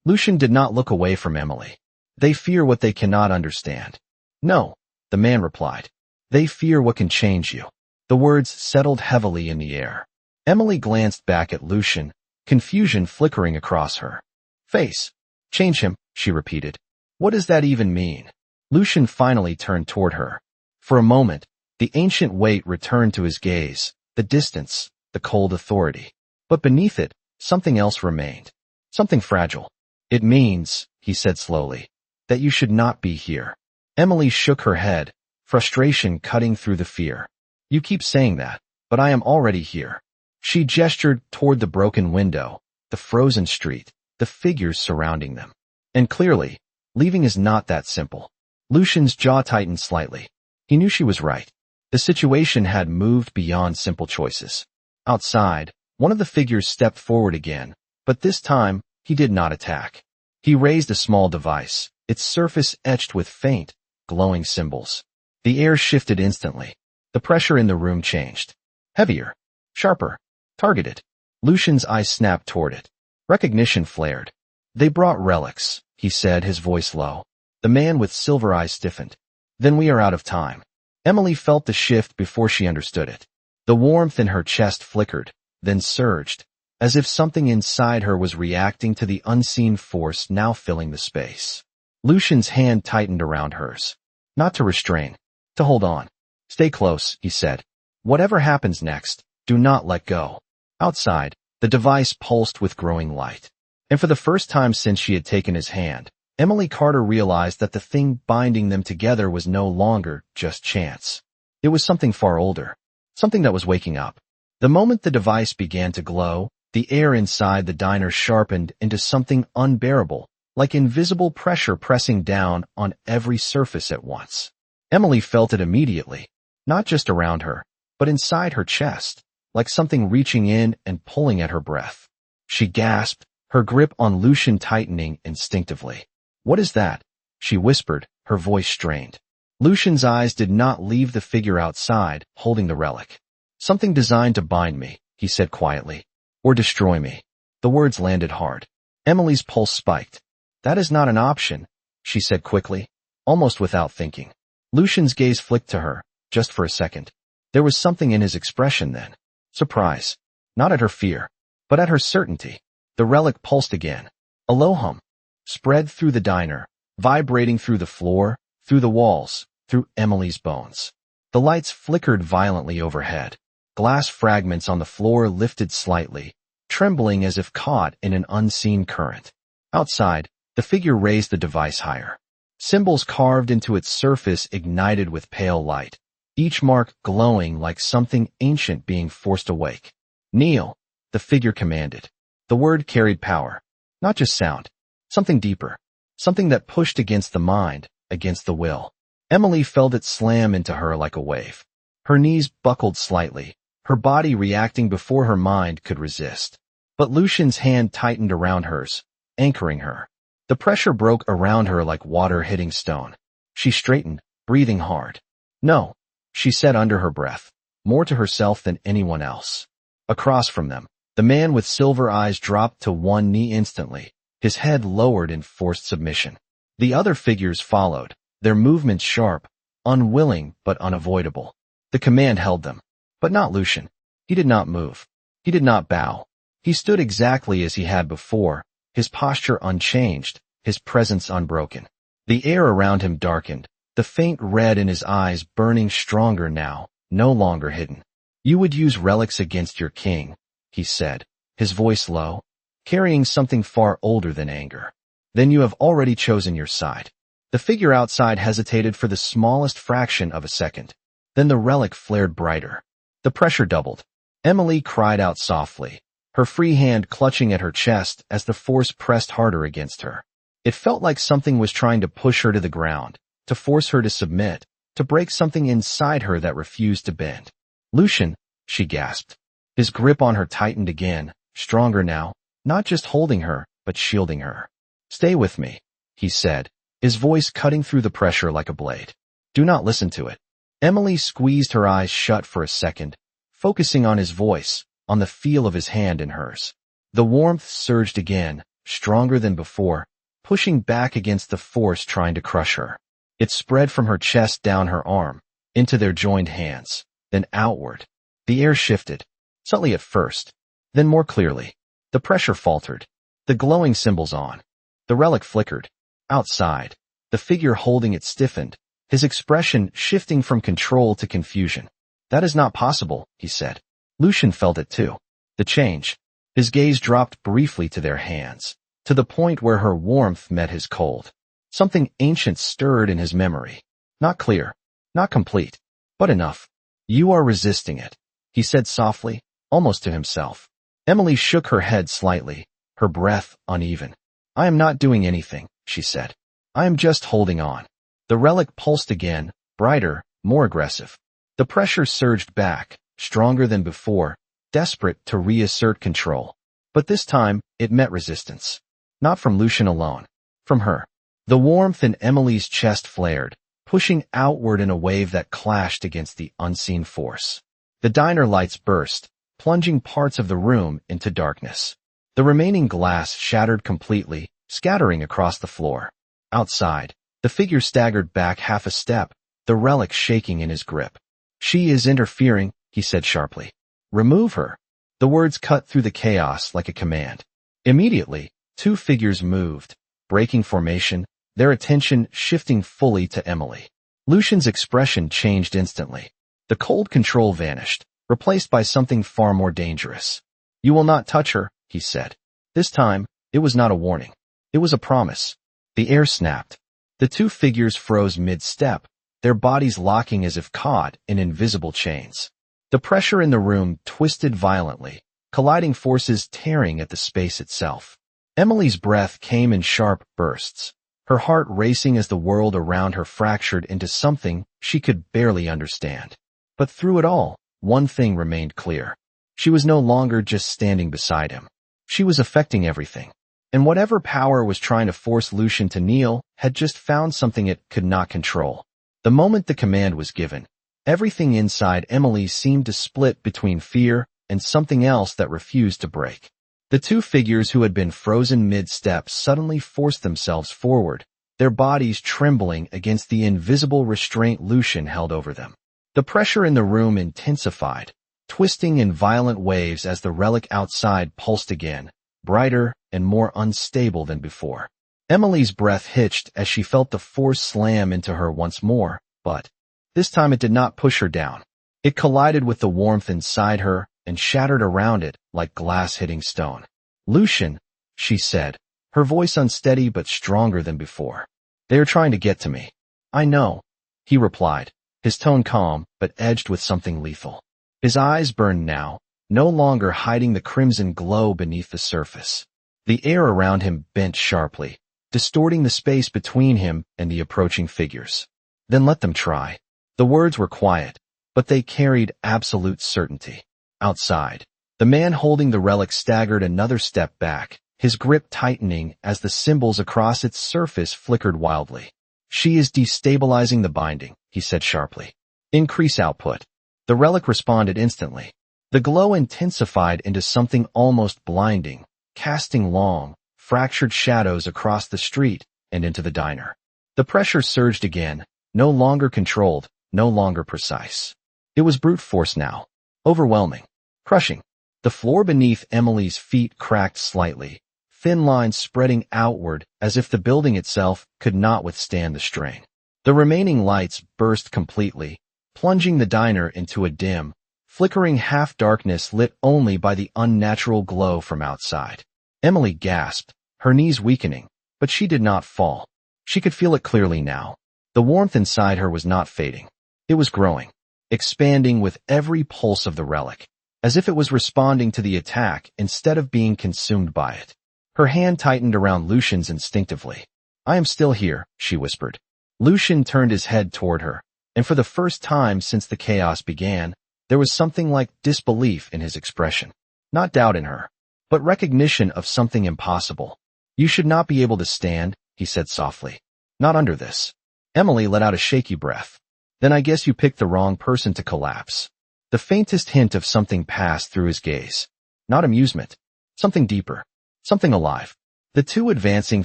Lucian did not look away from Emily. "They fear what they cannot understand." "No," the man replied. "They fear what can change you." The words settled heavily in the air. Emily glanced back at Lucian, confusion flickering across her face. "Change him," she repeated. "What does that even mean?" Lucian finally turned toward her. For a moment, the ancient weight returned to his gaze, the distance, the cold authority. But beneath it, something else remained. Something fragile. "It means," he said slowly, "that you should not be here." Emily shook her head, frustration cutting through the fear. "You keep saying that, but I am already here." She gestured toward the broken window, the frozen street, the figures surrounding them. And clearly, leaving is not that simple. Lucian's jaw tightened slightly. He knew she was right. The situation had moved beyond simple choices. Outside, one of the figures stepped forward again, but this time, he did not attack. He raised a small device, its surface etched with faint, glowing symbols. The air shifted instantly. The pressure in the room changed. Heavier. Sharper. Targeted. Lucian's eyes snapped toward it. Recognition flared. "They brought relics," he said, his voice low. The man with silver eyes stiffened. "Then we are out of time." Emily felt the shift before she understood it. The warmth in her chest flickered, then surged, as if something inside her was reacting to the unseen force now filling the space. Lucian's hand tightened around hers. Not to restrain, to hold on. "Stay close," he said. "Whatever happens next, do not let go." Outside, the device pulsed with growing light. And for the first time since she had taken his hand, Emily Carter realized that the thing binding them together was no longer just chance. It was something far older, something that was waking up. The moment the device began to glow, the air inside the diner sharpened into something unbearable, like invisible pressure pressing down on every surface at once. Emily felt it immediately, not just around her, but inside her chest, like something reaching in and pulling at her breath. She gasped, her grip on Lucian tightening instinctively. "What is that?" she whispered, her voice strained. Lucian's eyes did not leave the figure outside, holding the relic. "Something designed to bind me," he said quietly. "Or destroy me." The words landed hard. Emily's pulse spiked. "That is not an option," she said quickly, almost without thinking. Lucian's gaze flicked to her, just for a second. There was something in his expression then. Surprise. Not at her fear, but at her certainty. The relic pulsed again. A low hum spread through the diner, vibrating through the floor, through the walls, through Emily's bones. The lights flickered violently overhead. Glass fragments on the floor lifted slightly, trembling as if caught in an unseen current. Outside, the figure raised the device higher. Symbols carved into its surface ignited with pale light, each mark glowing like something ancient being forced awake. "Kneel," the figure commanded. The word carried power, not just sound, something deeper, something that pushed against the mind, against the will. Emily felt it slam into her like a wave. Her knees buckled slightly, her body reacting before her mind could resist. But Lucian's hand tightened around hers, anchoring her. The pressure broke around her like water hitting stone. She straightened, breathing hard. "No," she said under her breath. more to herself than anyone else. Across from them, the man with silver eyes dropped to one knee instantly, his head lowered in forced submission. The other figures followed, their movements sharp, unwilling but unavoidable. The command held them. But not Lucian. He did not move. He did not bow. He stood exactly as he had before, his posture unchanged, his presence unbroken. The air around him darkened, the faint red in his eyes burning stronger now, no longer hidden. "You would use relics against your king," he said, his voice low, carrying something far older than anger. "Then you have already chosen your side." The figure outside hesitated for the smallest fraction of a second. Then the relic flared brighter. The pressure doubled. Emily cried out softly, her free hand clutching at her chest as the force pressed harder against her. It felt like something was trying to push her to the ground, to force her to submit, to break something inside her that refused to bend. "Lucian," she gasped. His grip on her tightened again, stronger now, not just holding her, but shielding her. "Stay with me," he said, his voice cutting through the pressure like a blade. "Do not listen to it." Emily squeezed her eyes shut for a second, focusing on his voice, on the feel of his hand in hers. The warmth surged again, stronger than before, pushing back against the force trying to crush her. It spread from her chest down her arm, into their joined hands, then outward. The air shifted, subtly at first, then more clearly. The pressure faltered, the glowing symbols on. The relic flickered. Outside, the figure holding it stiffened, his expression shifting from control to confusion. "That is not possible," he said. Lucian felt it too. The change. His gaze dropped briefly to their hands, to the point where her warmth met his cold. Something ancient stirred in his memory. Not clear, not complete, but enough. "You are resisting it," he said softly, almost to himself. Emily shook her head slightly, her breath uneven. "I am not doing anything," she said. "I am just holding on." The relic pulsed again, brighter, more aggressive. The pressure surged back, stronger than before, desperate to reassert control. But this time, it met resistance. Not from Lucian alone. From her. The warmth in Emily's chest flared, pushing outward in a wave that clashed against the unseen force. The diner lights burst, plunging parts of the room into darkness. The remaining glass shattered completely, scattering across the floor. Outside, the figure staggered back half a step, the relic shaking in his grip. "She is interfering," he said sharply. "Remove her." The words cut through the chaos like a command. Immediately, two figures moved, breaking formation, their attention shifting fully to Emily. Lucian's expression changed instantly. The cold control vanished, replaced by something far more dangerous. "You will not touch her," he said. This time, it was not a warning. It was a promise. The air snapped. The two figures froze mid-step, their bodies locking as if caught in invisible chains. The pressure in the room twisted violently, colliding forces tearing at the space itself. Emily's breath came in sharp bursts, her heart racing as the world around her fractured into something she could barely understand. But through it all, one thing remained clear. She was no longer just standing beside him. She was affecting everything. And whatever power was trying to force Lucian to kneel had just found something it could not control. The moment the command was given, everything inside Emily seemed to split between fear and something else that refused to break. The two figures who had been frozen mid-step suddenly forced themselves forward, their bodies trembling against the invisible restraint Lucian held over them. The pressure in the room intensified, twisting in violent waves as the relic outside pulsed again, brighter and more unstable than before. Emily's breath hitched as she felt the force slam into her once more, but this time it did not push her down. It collided with the warmth inside her and shattered around it like glass hitting stone. "Lucian," she said, her voice unsteady but stronger than before. "They are trying to get to me." "I know," he replied, his tone calm but edged with something lethal. His eyes burned now, no longer hiding the crimson glow beneath the surface. The air around him bent sharply, distorting the space between him and the approaching figures. "Then let them try." The words were quiet, but they carried absolute certainty. Outside, the man holding the relic staggered another step back, his grip tightening as the symbols across its surface flickered wildly. "She is destabilizing the binding," he said sharply. "Increase output." The relic responded instantly. The glow intensified into something almost blinding, casting long, fractured shadows across the street and into the diner. The pressure surged again, no longer controlled, no longer precise. It was brute force now. Overwhelming. Crushing. The floor beneath Emily's feet cracked slightly, thin lines spreading outward as if the building itself could not withstand the strain. The remaining lights burst completely, plunging the diner into a dim, flickering half-darkness lit only by the unnatural glow from outside. Emily gasped, her knees weakening, but she did not fall. She could feel it clearly now. The warmth inside her was not fading. It was growing, expanding with every pulse of the relic, as if it was responding to the attack instead of being consumed by it. Her hand tightened around Lucian's instinctively. "I am still here," she whispered. Lucian turned his head toward her, and for the first time since the chaos began, there was something like disbelief in his expression. Not doubt in her, but recognition of something impossible. "You should not be able to stand," he said softly. "Not under this." Emily let out a shaky breath. "Then I guess you picked the wrong person to collapse." The faintest hint of something passed through his gaze. Not amusement. Something deeper. Something alive. The two advancing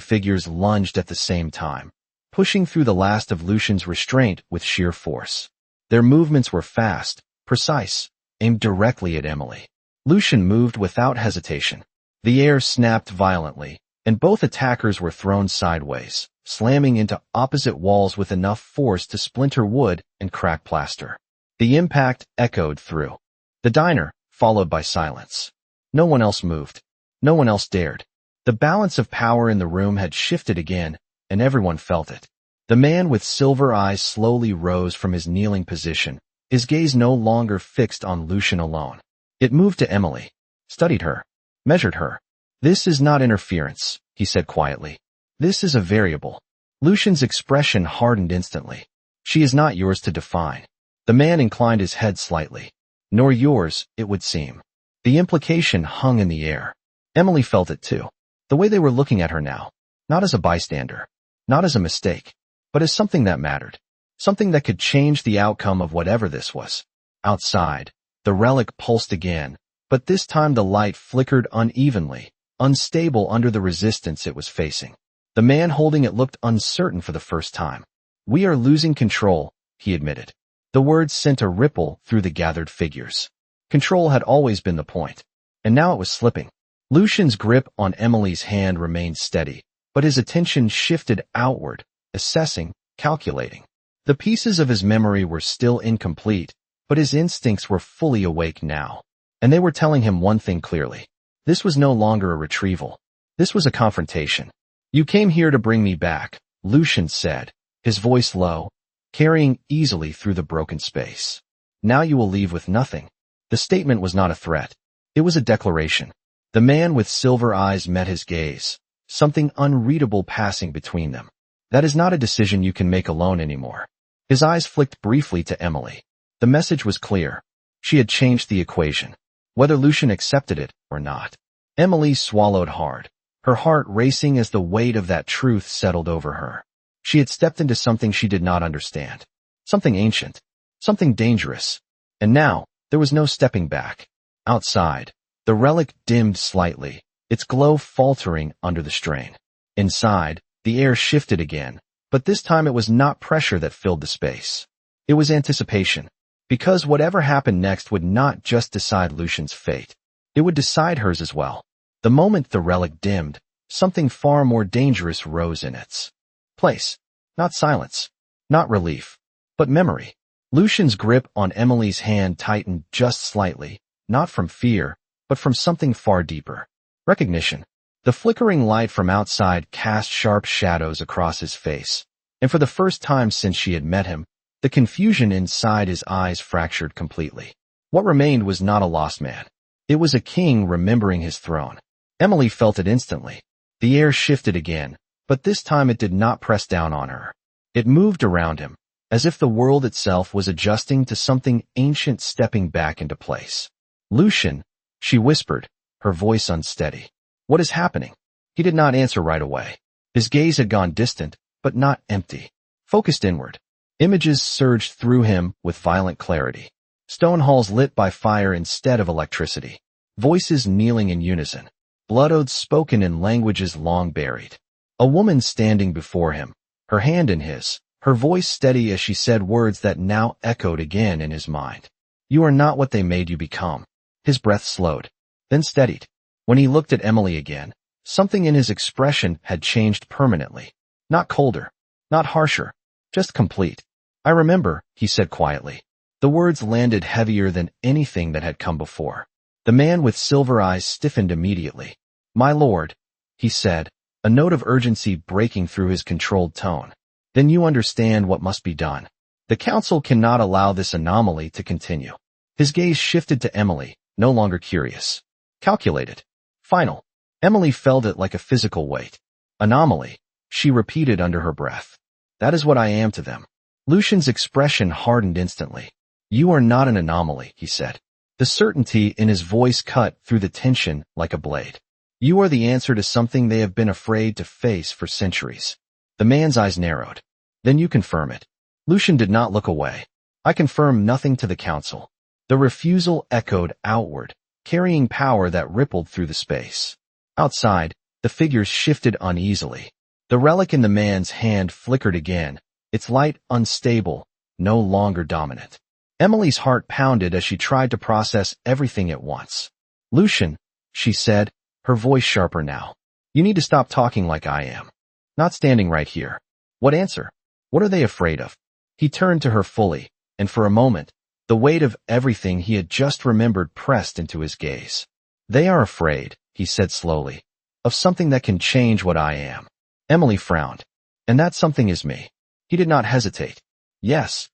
figures lunged at the same time, pushing through the last of Lucian's restraint with sheer force. Their movements were fast, precise, aimed directly at Emily. Lucian moved without hesitation. The air snapped violently, and both attackers were thrown sideways, slamming into opposite walls with enough force to splinter wood and crack plaster. The impact echoed through the diner, followed by silence. No one else moved. No one else dared. The balance of power in the room had shifted again, and everyone felt it. The man with silver eyes slowly rose from his kneeling position, his gaze no longer fixed on Lucian alone. It moved to Emily, studied her, measured her. "This is not interference," he said quietly. "This is a variable." Lucian's expression hardened instantly. "She is not yours to define." The man inclined his head slightly. "Nor yours, it would seem." The implication hung in the air. Emily felt it too. The way they were looking at her now. Not as a bystander. Not as a mistake. But as something that mattered. Something that could change the outcome of whatever this was. Outside, the relic pulsed again, but this time the light flickered unevenly, unstable under the resistance it was facing. The man holding it looked uncertain for the first time. "We are losing control," he admitted. The words sent a ripple through the gathered figures. Control had always been the point, and now it was slipping. Lucian's grip on Emily's hand remained steady, but his attention shifted outward, assessing, calculating. The pieces of his memory were still incomplete, but his instincts were fully awake now, and they were telling him one thing clearly. This was no longer a retrieval. This was a confrontation. "You came here to bring me back," Lucian said, his voice low, carrying easily through the broken space. "Now you will leave with nothing." The statement was not a threat. It was a declaration. The man with silver eyes met his gaze, something unreadable passing between them. "That is not a decision you can make alone anymore." His eyes flicked briefly to Emily. The message was clear. She had changed the equation, whether Lucian accepted it or not. Emily swallowed hard, her heart racing as the weight of that truth settled over her. She had stepped into something she did not understand. Something ancient. Something dangerous. And now, there was no stepping back. Outside, the relic dimmed slightly, its glow faltering under the strain. Inside, the air shifted again, but this time it was not pressure that filled the space. It was anticipation. Because whatever happened next would not just decide Lucian's fate. It would decide hers as well. The moment the relic dimmed, something far more dangerous rose in its place. Not silence. Not relief. But memory. Lucian's grip on Emily's hand tightened just slightly, not from fear, but from something far deeper. Recognition. The flickering light from outside cast sharp shadows across his face, and for the first time since she had met him, the confusion inside his eyes fractured completely. What remained was not a lost man. It was a king remembering his throne. Emily felt it instantly. The air shifted again, but this time it did not press down on her. It moved around him, as if the world itself was adjusting to something ancient stepping back into place. "Lucian," she whispered, her voice unsteady. "What is happening?" He did not answer right away. His gaze had gone distant, but not empty. Focused inward. Images surged through him with violent clarity. Stone halls lit by fire instead of electricity. Voices kneeling in unison. Blood oaths spoken in languages long buried. A woman standing before him, her hand in his, her voice steady as she said words that now echoed again in his mind. You are not what they made you become. His breath slowed, then steadied. When he looked at Emily again, something in his expression had changed permanently. Not colder, not harsher, just complete. I remember, he said quietly. The words landed heavier than anything that had come before. The man with silver eyes stiffened immediately. My lord, he said, a note of urgency breaking through his controlled tone. Then you understand what must be done. The council cannot allow this anomaly to continue. His gaze shifted to Emily, no longer curious. Calculated. Final. Emily felt it like a physical weight. Anomaly, she repeated under her breath. That is what I am to them. Lucian's expression hardened instantly. You are not an anomaly, he said. The certainty in his voice cut through the tension like a blade. You are the answer to something they have been afraid to face for centuries. The man's eyes narrowed. Then you confirm it. Lucian did not look away. I confirm nothing to the council. The refusal echoed outward, carrying power that rippled through the space. Outside, the figures shifted uneasily. The relic in the man's hand flickered again, its light unstable, no longer dominant. Emily's heart pounded as she tried to process everything at once. Lucian, she said, her voice sharper now. You need to stop talking like I am. Not standing right here. What answer? What are they afraid of? He turned to her fully, and for a moment, the weight of everything he had just remembered pressed into his gaze. They are afraid, he said slowly, of something that can change what I am. Emily frowned. And that something is me. He did not hesitate. Yes.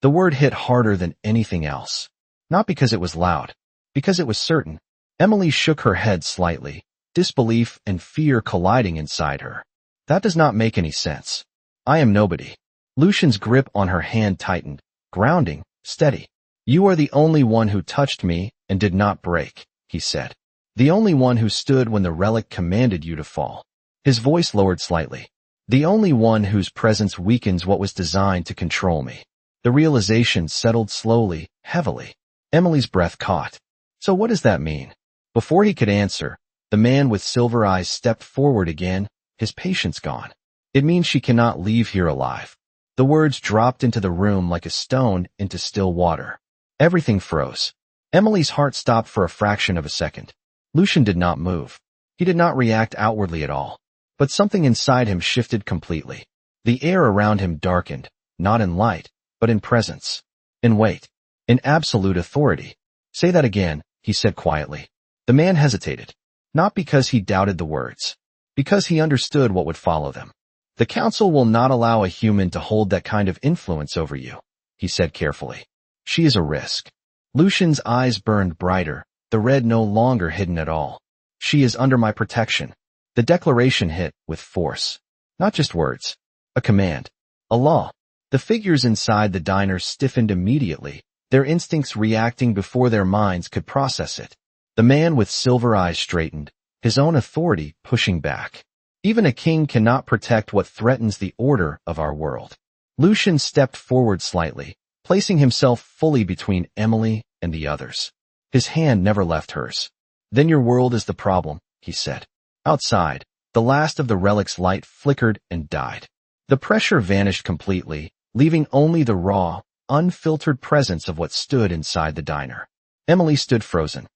The word hit harder than anything else. Not because it was loud, because it was certain. Emily shook her head slightly, disbelief and fear colliding inside her. That does not make any sense. I am nobody. Lucian's grip on her hand tightened, grounding, steady. You are the only one who touched me and did not break, he said. The only one who stood when the relic commanded you to fall. His voice lowered slightly. The only one whose presence weakens what was designed to control me. The realization settled slowly, heavily. Emily's breath caught. So what does that mean? Before he could answer, the man with silver eyes stepped forward again, his patience gone. It means she cannot leave here alive. The words dropped into the room like a stone into still water. Everything froze. Emily's heart stopped for a fraction of a second. Lucian did not move. He did not react outwardly at all. But something inside him shifted completely. The air around him darkened, not in light, but in presence, in weight, in absolute authority. Say that again, he said quietly. The man hesitated, not because he doubted the words, because he understood what would follow them. The council will not allow a human to hold that kind of influence over you, he said carefully. She is a risk. Lucian's eyes burned brighter, the red no longer hidden at all. She is under my protection. The declaration hit with force. Not just words. A command. A law. The figures inside the diner stiffened immediately, their instincts reacting before their minds could process it. The man with silver eyes straightened, his own authority pushing back. Even a king cannot protect what threatens the order of our world. Lucian stepped forward slightly, placing himself fully between Emily and the others. His hand never left hers. Then your world is the problem, he said. Outside, the last of the relic's light flickered and died. The pressure vanished completely, leaving only the raw, unfiltered presence of what stood inside the diner. Emily stood frozen,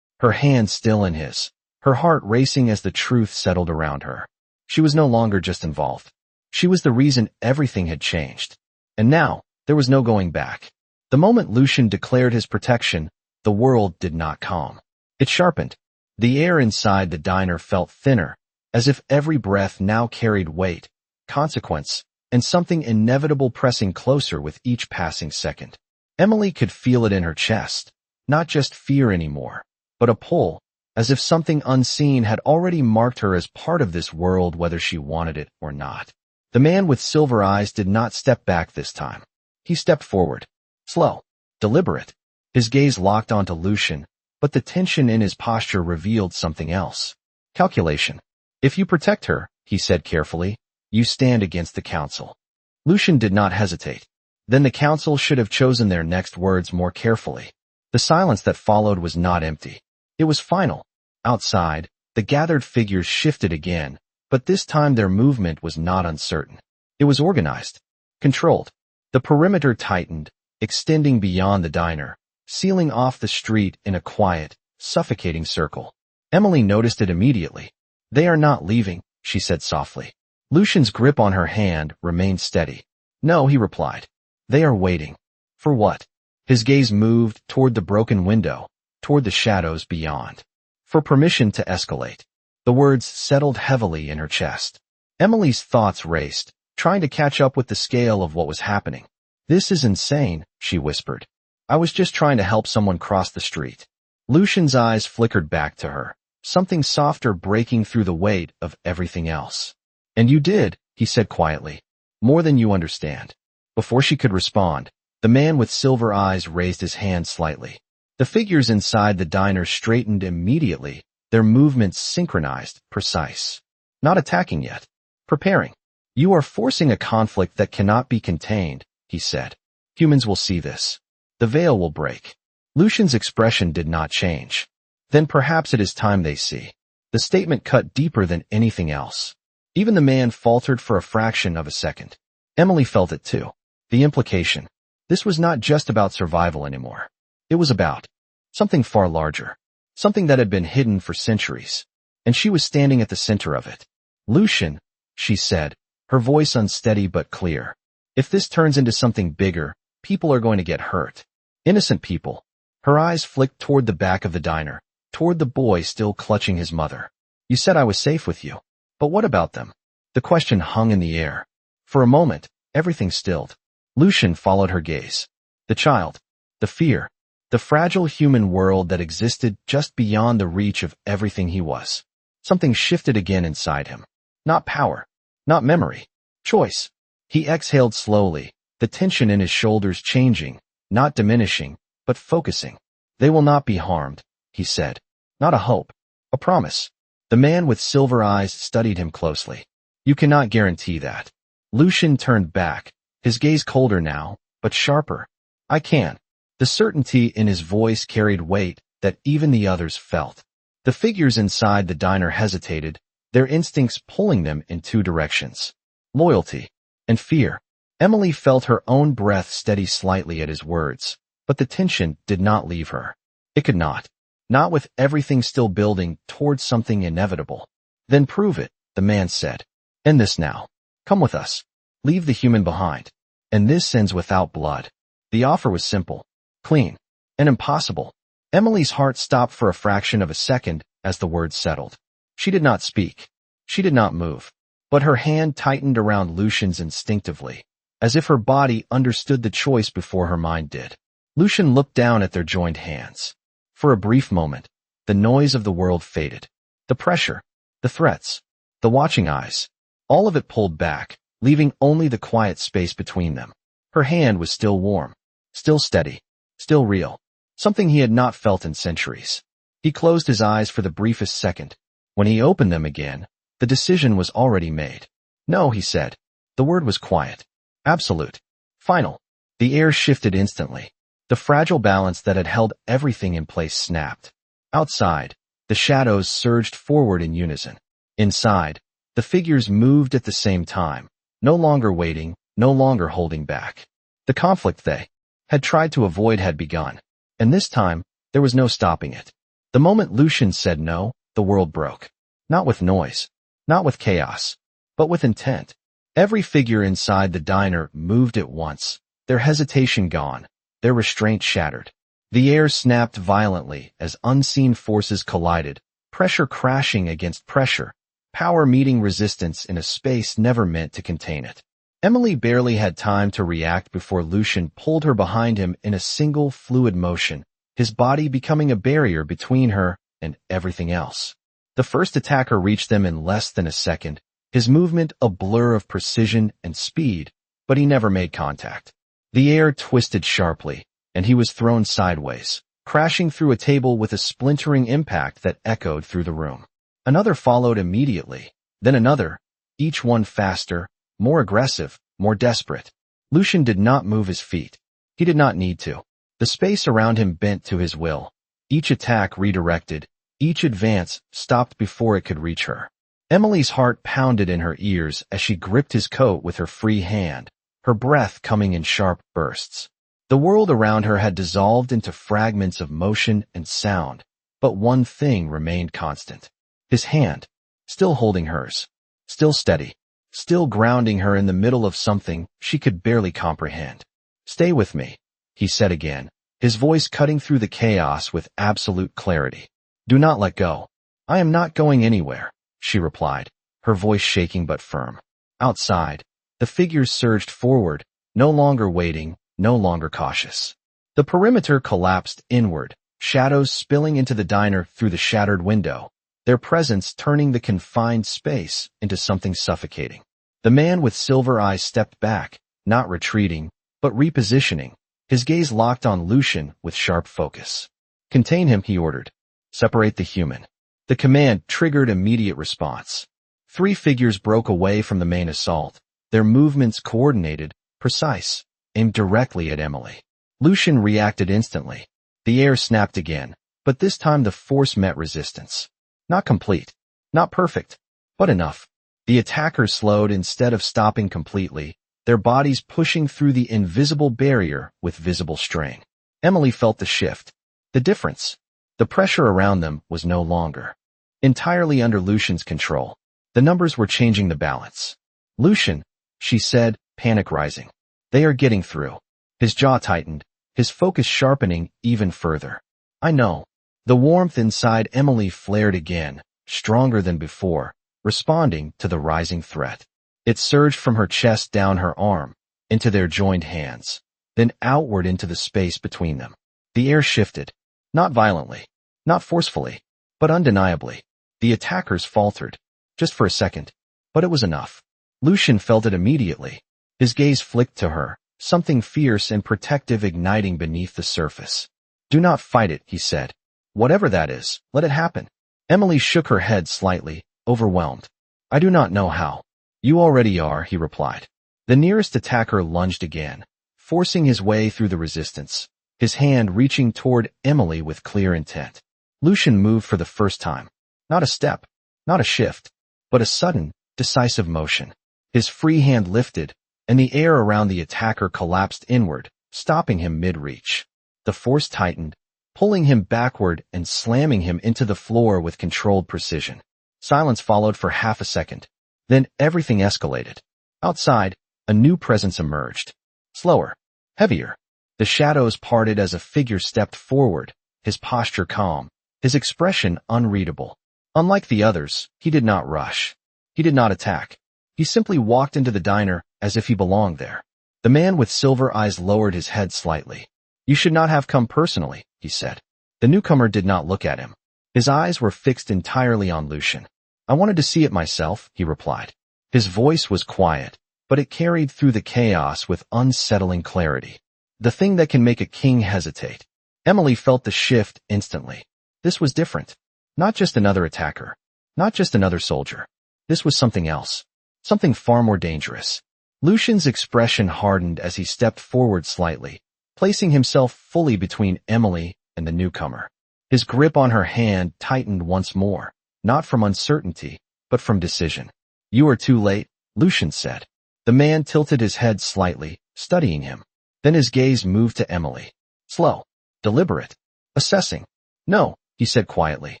her hand still in his, her heart racing as the truth settled around her. She was no longer just involved. She was the reason everything had changed. And now, there was no going back. The moment Lucian declared his protection, the world did not calm. It sharpened. The air inside the diner felt thinner, as if every breath now carried weight, consequence, and something inevitable pressing closer with each passing second. Emily could feel it in her chest, not just fear anymore, but a pull, as if something unseen had already marked her as part of this world whether she wanted it or not. The man with silver eyes did not step back this time. He stepped forward. Slow. Deliberate. His gaze locked onto Lucian, but the tension in his posture revealed something else. Calculation. If you protect her, he said carefully, you stand against the council. Lucian did not hesitate. Then the council should have chosen their next words more carefully. The silence that followed was not empty. It was final. Outside, the gathered figures shifted again, but this time their movement was not uncertain. It was organized, controlled. The perimeter tightened, extending beyond the diner, sealing off the street in a quiet, suffocating circle. Emily noticed it immediately. "They are not leaving," she said softly. Lucian's grip on her hand remained steady. "No," he replied. "They are waiting." "For what?" His gaze moved toward the broken window, toward the shadows beyond. "For permission to escalate." The words settled heavily in her chest. Emily's thoughts raced, trying to catch up with the scale of what was happening. "This is insane," she whispered. "I was just trying to help someone cross the street." Lucian's eyes flickered back to her, something softer breaking through the weight of everything else. "And you did," he said quietly. "More than you understand." Before she could respond, the man with silver eyes raised his hand slightly. The figures inside the diner straightened immediately, their movements synchronized, precise. "Not attacking yet. Preparing. You are forcing a conflict that cannot be contained," he said. "Humans will see this. The veil will break." Lucian's expression did not change. "Then perhaps it is time they see." The statement cut deeper than anything else. Even the man faltered for a fraction of a second. Emily felt it too. The implication. This was not just about survival anymore. It was about something far larger. Something that had been hidden for centuries. And she was standing at the center of it. "Lucian," she said, her voice unsteady but clear. "If this turns into something bigger, people are going to get hurt. Innocent people." Her eyes flicked toward the back of the diner, toward the boy still clutching his mother. "You said I was safe with you. But what about them?" The question hung in the air. For a moment, everything stilled. Lucian followed her gaze. The child, the fear, the fragile human world that existed just beyond the reach of everything he was. Something shifted again inside him. Not power, not memory, choice. He exhaled slowly, the tension in his shoulders changing, not diminishing, but focusing. "They will not be harmed," he said. "Not a hope, a promise." The man with silver eyes studied him closely. "You cannot guarantee that." Lucian turned back, his gaze colder now, but sharper. "I can." The certainty in his voice carried weight that even the others felt. The figures inside the diner hesitated, their instincts pulling them in two directions. Loyalty and fear. Emily felt her own breath steady slightly at his words, but the tension did not leave her. It could not. Not with everything still building towards something inevitable. "Then prove it," the man said. "End this now. Come with us. Leave the human behind. And this ends without blood." The offer was simple, clean, and impossible. Emily's heart stopped for a fraction of a second as the words settled. She did not speak. She did not move. But her hand tightened around Lucian's instinctively, as if her body understood the choice before her mind did. Lucian looked down at their joined hands. For a brief moment, the noise of the world faded. The pressure, the threats, the watching eyes, all of it pulled back, leaving only the quiet space between them. Her hand was still warm, still steady, still real, something he had not felt in centuries. He closed his eyes for the briefest second. When he opened them again, the decision was already made. "No," he said. The word was quiet, absolute, final. The air shifted instantly. The fragile balance that had held everything in place snapped. Outside, the shadows surged forward in unison. Inside, the figures moved at the same time, no longer waiting, no longer holding back. The conflict they had tried to avoid had begun, and this time, there was no stopping it. The moment Lucian said no, the world broke. Not with noise, not with chaos, but with intent. Every figure inside the diner moved at once, their hesitation gone, their restraint shattered. The air snapped violently as unseen forces collided, pressure crashing against pressure, power meeting resistance in a space never meant to contain it. Emily barely had time to react before Lucian pulled her behind him in a single fluid motion, his body becoming a barrier between her and everything else. The first attacker reached them in less than a second, his movement a blur of precision and speed, but he never made contact. The air twisted sharply, and he was thrown sideways, crashing through a table with a splintering impact that echoed through the room. Another followed immediately, then another, each one faster, more aggressive, more desperate. Lucian did not move his feet. He did not need to. The space around him bent to his will. Each attack redirected, each advance stopped before it could reach her. Emily's heart pounded in her ears as she gripped his coat with her free hand, her breath coming in sharp bursts. The world around her had dissolved into fragments of motion and sound, but one thing remained constant. His hand, still holding hers, still steady, still grounding her in the middle of something she could barely comprehend. "Stay with me," he said again, his voice cutting through the chaos with absolute clarity. "Do not let go." "I am not going anywhere," she replied, her voice shaking but firm. Outside, the figures surged forward, no longer waiting, no longer cautious. The perimeter collapsed inward, shadows spilling into the diner through the shattered window, their presence turning the confined space into something suffocating. The man with silver eyes stepped back, not retreating, but repositioning, his gaze locked on Lucian with sharp focus. "Contain him," he ordered. "Separate the human." The command triggered immediate response. 3 figures broke away from the main assault, their movements coordinated, precise, aimed directly at Emily. Lucian reacted instantly. The air snapped again, but this time the force met resistance. Not complete, not perfect, but enough. The attackers slowed instead of stopping completely, their bodies pushing through the invisible barrier with visible strain. Emily felt the shift, the difference. The pressure around them was no longer entirely under Lucian's control. The numbers were changing the balance. "Lucian," she said, panic rising. "They are getting through." His jaw tightened, his focus sharpening even further. "I know." The warmth inside Emily flared again, stronger than before, responding to the rising threat. It surged from her chest down her arm, into their joined hands, then outward into the space between them. The air shifted, not violently, not forcefully, but undeniably. The attackers faltered, just for a second, but it was enough. Lucian felt it immediately. His gaze flicked to her, something fierce and protective igniting beneath the surface. "Do not fight it," he said. "Whatever that is, let it happen." Emily shook her head slightly, overwhelmed. "I do not know how." "You already are," he replied. The nearest attacker lunged again, forcing his way through the resistance, his hand reaching toward Emily with clear intent. Lucian moved for the first time. Not a step, not a shift, but a sudden, decisive motion. His free hand lifted, and the air around the attacker collapsed inward, stopping him mid-reach. The force tightened, pulling him backward and slamming him into the floor with controlled precision. Silence followed for half a second. Then everything escalated. Outside, a new presence emerged. Slower, heavier. The shadows parted as a figure stepped forward, his posture calm, his expression unreadable. Unlike the others, he did not rush. He did not attack. He simply walked into the diner as if he belonged there. The man with silver eyes lowered his head slightly. "You should not have come personally," he said. The newcomer did not look at him. His eyes were fixed entirely on Lucian. "I wanted to see it myself," he replied. His voice was quiet, but it carried through the chaos with unsettling clarity. The thing that can make a king hesitate. Emily felt the shift instantly. This was different. Not just another attacker. Not just another soldier. This was something else. Something far more dangerous. Lucian's expression hardened as he stepped forward slightly, placing himself fully between Emily and the newcomer. His grip on her hand tightened once more, not from uncertainty, but from decision. "You are too late," Lucian said. The man tilted his head slightly, studying him. Then his gaze moved to Emily. Slow, deliberate, assessing. "No," he said quietly.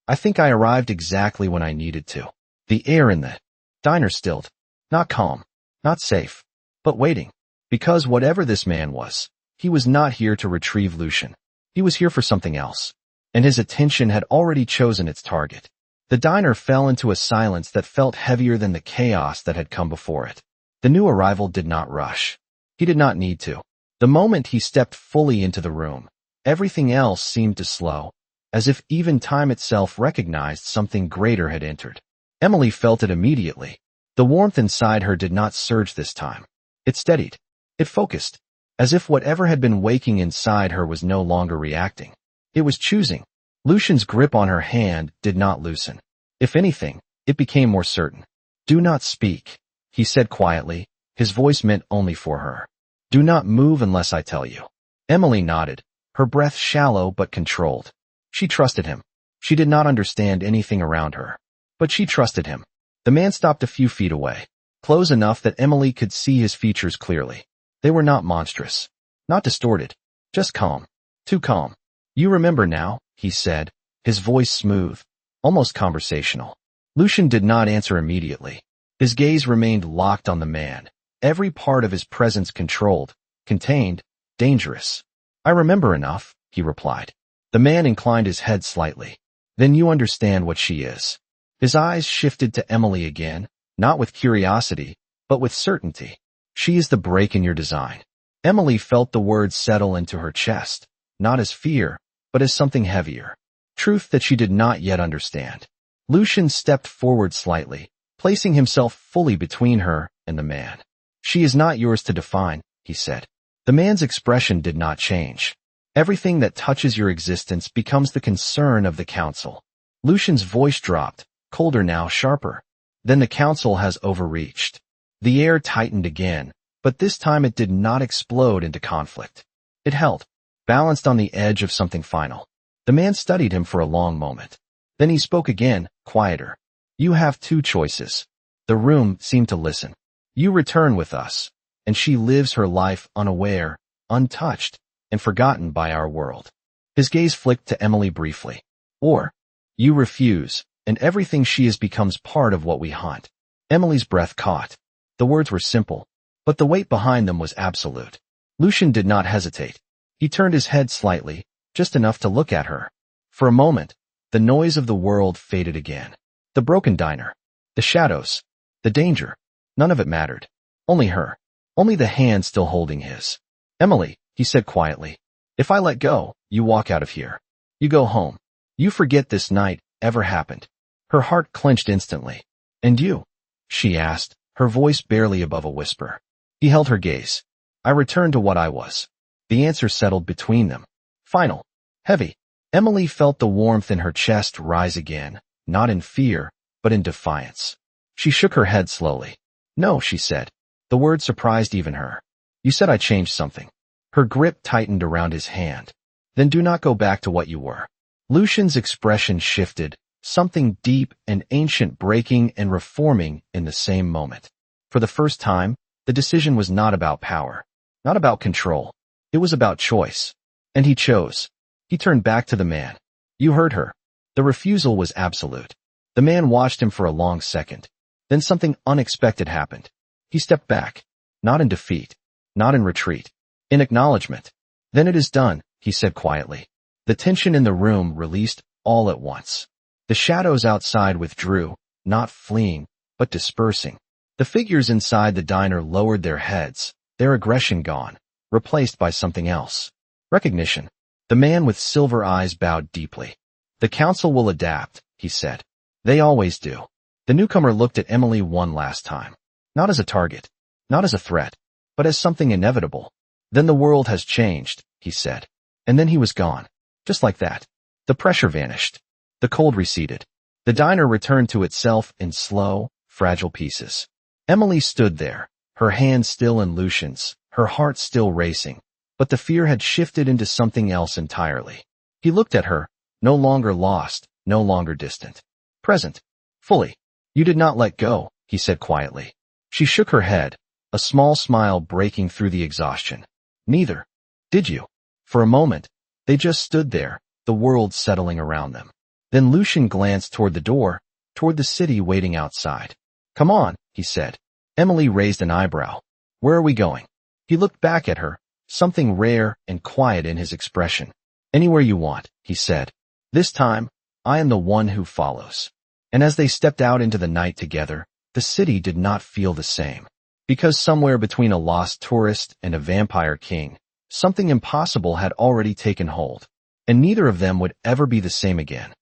"I think I arrived exactly when I needed to." The air in the diner stilled. Not calm, not safe, but waiting. Because whatever this man was, he was not here to retrieve Lucian. He was here for something else. And his attention had already chosen its target. The diner fell into a silence that felt heavier than the chaos that had come before it. The new arrival did not rush. He did not need to. The moment he stepped fully into the room, everything else seemed to slow, as if even time itself recognized something greater had entered. Emily felt it immediately. The warmth inside her did not surge this time. It steadied. It focused, as if whatever had been waking inside her was no longer reacting. It was choosing. Lucian's grip on her hand did not loosen. If anything, it became more certain. "Do not speak," he said quietly, his voice meant only for her. "Do not move unless I tell you." Emily nodded, her breath shallow but controlled. She trusted him. She did not understand anything around her, but she trusted him. The man stopped a few feet away, close enough that Emily could see his features clearly. They were not monstrous, not distorted, just calm, too calm. "You remember now," he said, his voice smooth, almost conversational. Lucian did not answer immediately. His gaze remained locked on the man, every part of his presence controlled, contained, dangerous. "I remember enough," he replied. The man inclined his head slightly. "Then you understand what she is." His eyes shifted to Emily again, not with curiosity, but with certainty. "She is the break in your design." Emily felt the words settle into her chest, not as fear, but as something heavier. Truth that she did not yet understand. Lucian stepped forward slightly, placing himself fully between her and the man. "She is not yours to define," he said. The man's expression did not change. "Everything that touches your existence becomes the concern of the council." Lucian's voice dropped, colder now, sharper. "Then the council has overreached." The air tightened again, but this time it did not explode into conflict. It held, balanced on the edge of something final. The man studied him for a long moment. Then he spoke again, quieter. "You have two choices." The room seemed to listen. "You return with us, and she lives her life unaware, untouched, and forgotten by our world." His gaze flicked to Emily briefly. "Or, you refuse, and everything she is becomes part of what we hunt." Emily's breath caught. The words were simple, but the weight behind them was absolute. Lucian did not hesitate. He turned his head slightly, just enough to look at her. For a moment, the noise of the world faded again. The broken diner, the shadows, the danger, none of it mattered. Only her, only the hand still holding his. "Emily," he said quietly, "if I let go, you walk out of here. You go home. You forget this night ever happened." Her heart clenched instantly. "And you?" she asked, her voice barely above a whisper. He held her gaze. "I return to what I was." The answer settled between them. Final. Heavy. Emily felt the warmth in her chest rise again, not in fear, but in defiance. She shook her head slowly. "No," she said. The word surprised even her. "You said I changed something." Her grip tightened around his hand. "Then do not go back to what you were." Lucian's expression shifted, something deep and ancient breaking and reforming in the same moment. For the first time, the decision was not about power, not about control. It was about choice. And he chose. He turned back to the man. "You heard her." The refusal was absolute. The man watched him for a long second. Then something unexpected happened. He stepped back, not in defeat, not in retreat, in acknowledgement. "Then it is done," he said quietly. The tension in the room released all at once. The shadows outside withdrew, not fleeing, but dispersing. The figures inside the diner lowered their heads, their aggression gone, replaced by something else. Recognition. The man with silver eyes bowed deeply. "The council will adapt," he said. "They always do." The newcomer looked at Emily one last time. Not as a target, not as a threat, but as something inevitable. "Then the world has changed," he said. And then he was gone. Just like that. The pressure vanished. The cold receded. The diner returned to itself in slow, fragile pieces. Emily stood there, her hand still in Lucian's, her heart still racing, but the fear had shifted into something else entirely. He looked at her, no longer lost, no longer distant. Present. Fully. "You did not let go," he said quietly. She shook her head, a small smile breaking through the exhaustion. "Neither. Did you?" For a moment, they just stood there, the world settling around them. Then Lucian glanced toward the door, toward the city waiting outside. "Come on," he said. Emily raised an eyebrow. "Where are we going?" He looked back at her, something rare and quiet in his expression. "Anywhere you want," he said. "This time, I am the one who follows." And as they stepped out into the night together, the city did not feel the same. Because somewhere between a lost tourist and a vampire king, something impossible had already taken hold, and neither of them would ever be the same again.